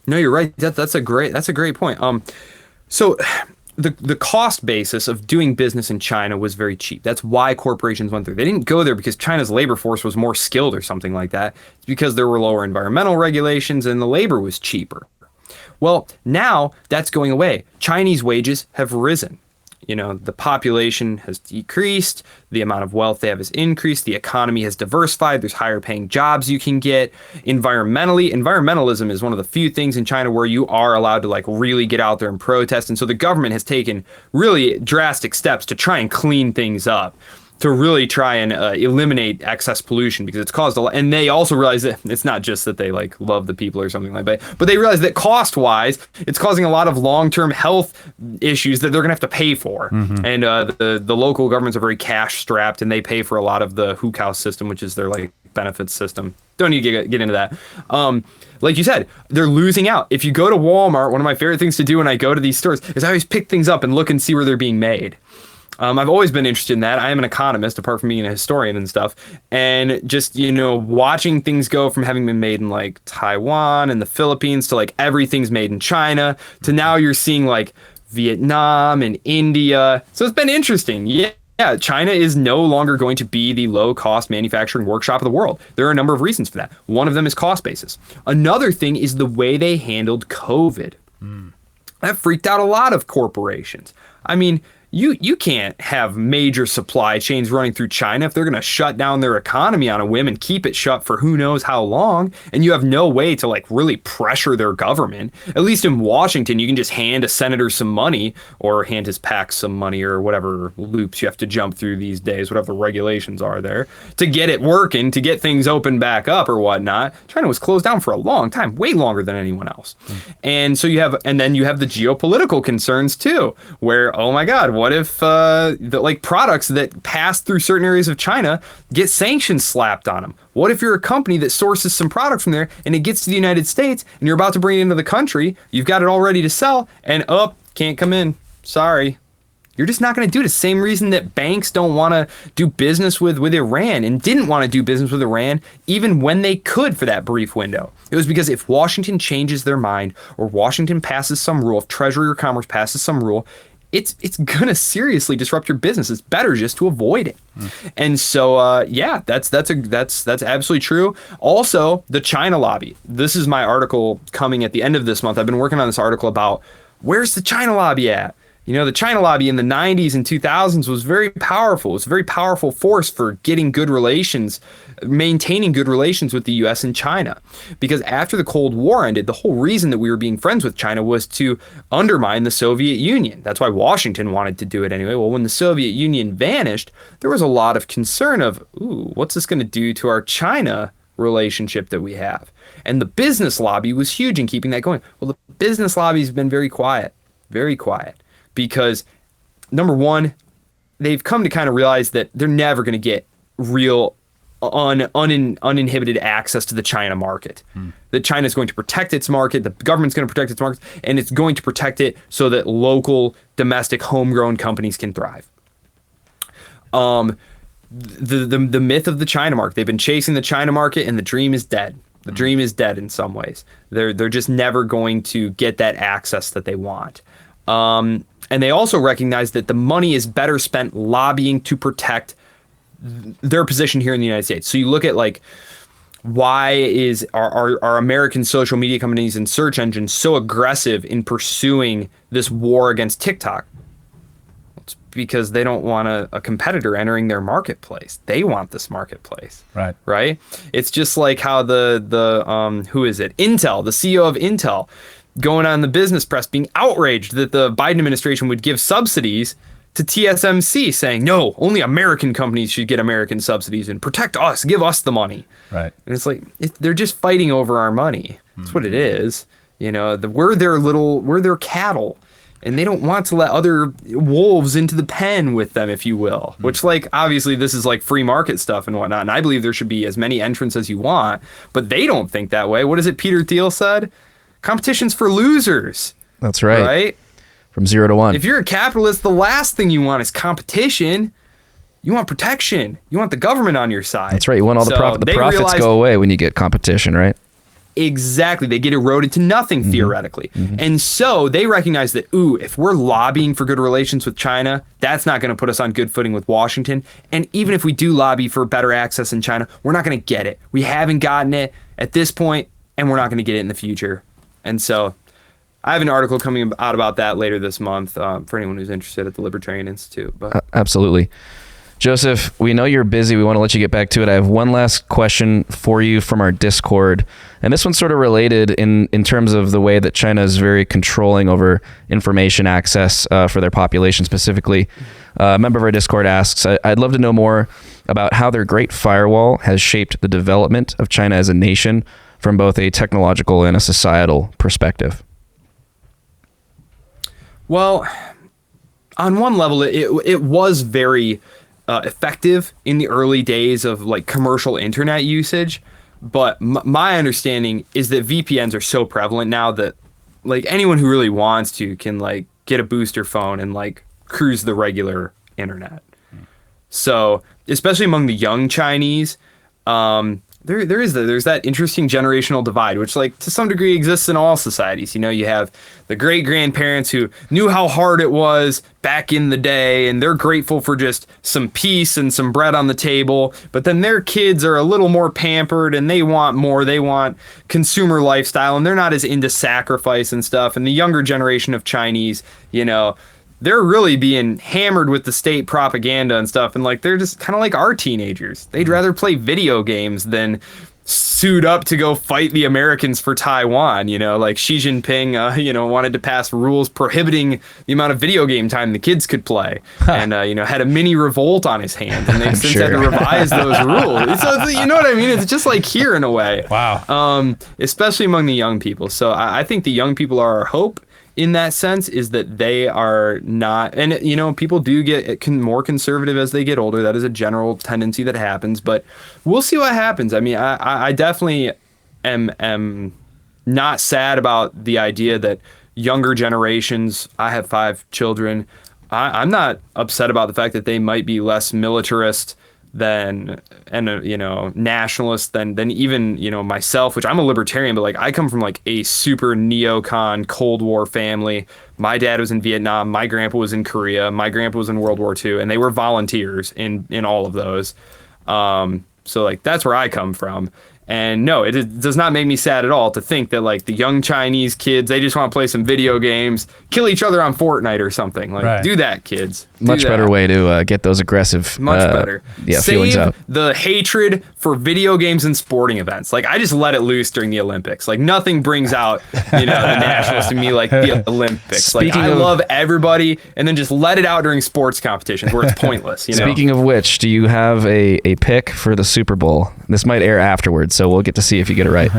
No, you're right. That's a great point. So the cost basis of doing business in China was very cheap. That's why corporations went there. They didn't go there because China's labor force was more skilled or something like that. It's because there were lower environmental regulations and the labor was cheaper. Well, now that's going away. Chinese wages have risen. The population has decreased. The amount of wealth they have has increased. The economy has diversified. There's higher paying jobs you can get. Environmentalism is one of the few things in China where you are allowed to really get out there and protest. And so the government has taken really drastic steps to try and clean things up, to really try and eliminate excess pollution, because it's caused a lot. And they also realize that it's not just that they love the people or something like that, but they realize that cost-wise, it's causing a lot of long-term health issues that they're going to have to pay for. Mm-hmm. And the local governments are very cash-strapped, and they pay for a lot of the Hukou system, which is their benefits system. Don't need to get into that. Like you said, they're losing out. If you go to Walmart, one of my favorite things to do when I go to these stores is I always pick things up and look and see where they're being made. I've always been interested in that. I am an economist, apart from being a historian and stuff. And just, watching things go from having been made in Taiwan and the Philippines to everything's made in China to now you're seeing Vietnam and India. So it's been interesting. Yeah, China is no longer going to be the low-cost manufacturing workshop of the world. There are a number of reasons for that. One of them is cost basis. Another thing is the way they handled COVID. That freaked out a lot of corporations. I mean, you can't have major supply chains running through China if they're going to shut down their economy on a whim and keep it shut for who knows how long. And you have no way to really pressure their government. At least in Washington, you can just hand a senator some money or hand his PAC some money or whatever loops you have to jump through these days, whatever the regulations are there, to get it working, to get things open back up or whatnot. China was closed down for a long time, way longer than anyone else. And so then you have the geopolitical concerns too, where, oh my God, what if the products that pass through certain areas of China get sanctions slapped on them? What if you're a company that sources some product from there and it gets to the United States and you're about to bring it into the country, you've got it all ready to sell, and can't come in. Sorry. You're just not going to do it. The same reason that banks don't want to do business with Iran and didn't want to do business with Iran even when they could for that brief window. It was because if Washington changes their mind, or Washington passes some rule, if Treasury or Commerce passes some rule, it's gonna seriously disrupt your business. It's better just to avoid it. And so that's absolutely true. Also, the China lobby. This is my article coming at the end of this month. I've been working on this article about where's the China lobby at? The China lobby in the 90s and 2000s was very powerful. It was a very powerful force for getting good relations, maintaining good relations with the US and China. Because after the Cold War ended, the whole reason that we were being friends with China was to undermine the Soviet Union. That's why Washington wanted to do it anyway. Well, when the Soviet Union vanished, there was a lot of concern of, what's this going to do to our China relationship that we have? And the business lobby was huge in keeping that going. Well, the business lobby has been very quiet. Because number one, they've come to kind of realize that they're never going to get real uninhibited access to the China market. That China is going to protect its market, the government's going to protect its market, and it's going to protect it so that local, domestic, homegrown companies can thrive. The myth of the China market. They've been chasing the China market, and the dream is dead. The dream is dead in some ways. They're just never going to get that access that they want. And they also recognize that the money is better spent lobbying to protect their position here in the United States. So you look at like, why are American social media companies and search engines so aggressive in pursuing this war against TikTok? It's because they don't want a competitor entering their marketplace. They want this marketplace. Right? It's just like how the who is it? Intel, the CEO of Intel, going on the business press being outraged that the Biden administration would give subsidies to TSMC, saying, no, only American companies should get American subsidies and protect us, give us the money. Right. And it's like, they're just fighting over our money. That's what it is. You know, we're their cattle, and they don't want to let other wolves into the pen with them, if you will, which, like, obviously this is like free market stuff and whatnot. And I believe there should be as many entrants as you want, but they don't think that way. What is it Peter Thiel said? Competition's for losers. That's right. Right? From 0 to 1. If you're a capitalist, the last thing you want is competition. You want protection. You want the government on your side. That's right. You want all the profit. The profits go away when you get competition, right? Exactly. They get eroded to nothing, theoretically. And so they recognize that, if we're lobbying for good relations with China, that's not going to put us on good footing with Washington. And even if we do lobby for better access in China, we're not going to get it. We haven't gotten it at this point, and we're not going to get it in the future. And so I have an article coming out about that later this month for anyone who's interested at the Libertarian Institute. But Absolutely. Joseph, we know you're busy. We want to let you get back to it. I have one last question for you from our Discord. And this one's sort of related in terms of the way that China is very controlling over information access for their population specifically. A member of our Discord asks, I'd love to know more about how their Great Firewall has shaped the development of China as a nation from both a technological and a societal perspective. Well, on one level, it was very effective in the early days of like commercial internet usage. But my understanding is that VPNs are so prevalent now that like anyone who really wants to can like get a booster phone and like cruise the regular internet. So especially among the young Chinese, there's that interesting generational divide, which like to some degree exists in all societies. You know, you have the great grandparents who knew how hard it was back in the day, and they're grateful for just some peace and some bread on the table. But then their kids are a little more pampered and they want more. They want consumer lifestyle, and they're not as into sacrifice and stuff. And the younger generation of Chinese, you know, they're really being hammered with the state propaganda and stuff. And like, they're just kind of like our teenagers. They'd rather play video games than suit up to go fight the Americans for Taiwan. You know, like Xi Jinping, wanted to pass rules prohibiting the amount of video game time the kids could play. And, had a mini revolt on his hands. And they've since had to revise those rules. So, you know what I mean? It's just like here in a way. Wow. Especially among the young people. So I think the young people are our hope. In that sense, is that they are not, and people do get more conservative as they get older. That is a general tendency that happens, but we'll see what happens. I mean, I definitely am not sad about the idea that younger generations, I have 5 children, I'm not upset about the fact that they might be less militarist nationalist than even myself, which I'm a libertarian, but like I come from like a super neocon Cold War family. My dad was in Vietnam, my grandpa was in Korea, my grandpa was in World War II, and they were volunteers in all of those. So like that's where I come from. And no, it does not make me sad at all to think that like the young Chinese kids, they just want to play some video games, kill each other on Fortnite or something. Like, right. Do that, kids. Much better way to get those aggressive better. Feelings out. Save the hatred for video games and sporting events. Like I just let it loose during the Olympics. Like nothing brings out the nationalist in me like the Olympics. Like I love everybody, and then just let it out during sports competitions where it's pointless. Speaking of which, do you have a pick for the Super Bowl? This might air afterwards, so we'll get to see if you get it right.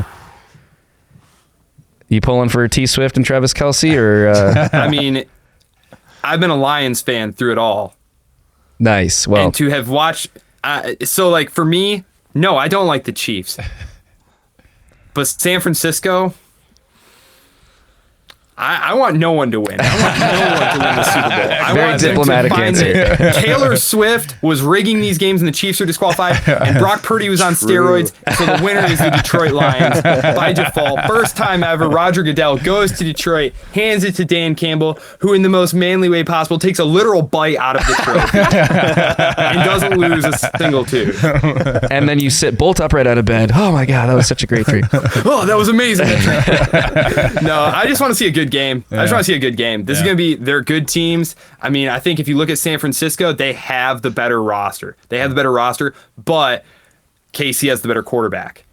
You pulling for T Swift and Travis Kelce, or? I mean, I've been a Lions fan through it all. Nice. Well, and to have watched, so like for me, no, I don't like the Chiefs. But San Francisco, I want no one to win. I want no one to win the Super Bowl. I Very want them to diplomatic find answer. it. Taylor Swift was rigging these games and the Chiefs are disqualified, and Brock Purdy was on steroids, so the winner is the Detroit Lions by default. First time ever, Roger Goodell goes to Detroit, hands it to Dan Campbell, who in the most manly way possible takes a literal bite out of the trophy and doesn't lose a single tooth. And then you sit bolt upright out of bed. Oh my God, that was such a great dream. Oh, that was amazing. No, I just want to see a good game. I just want to see a good game. This is going to be, they're good teams. I mean, I think if you look at San Francisco, they have the better roster. But KC has the better quarterback.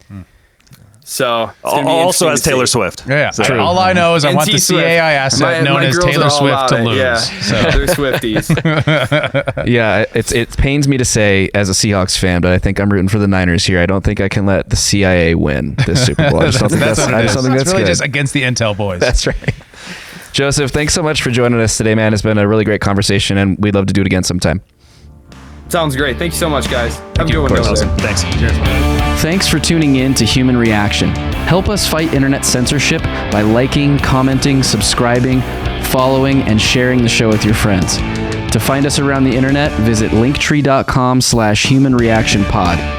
So also has Taylor Swift. Yeah. So, all I know is I want the T-Swift. CAI asset known as girls are Taylor all Swift about to it. lose. Yeah, So. they're Swifties. Yeah, it pains me to say as a Seahawks fan, but I think I'm rooting for the Niners here. I don't think I can let the CIA win this Super Bowl. I just don't think that's really good. just against the Intel boys. That's right. Joseph, thanks so much for joining us today, man. It's been a really great conversation, and we'd love to do it again sometime. Sounds great. Thank you so much, guys. Have a good one. awesome. Thanks. Cheers. Thanks for tuning in to Human Reaction. Help us fight internet censorship by liking, commenting, subscribing, following, and sharing the show with your friends. To find us around the internet, visit linktree.com/humanreactionpod.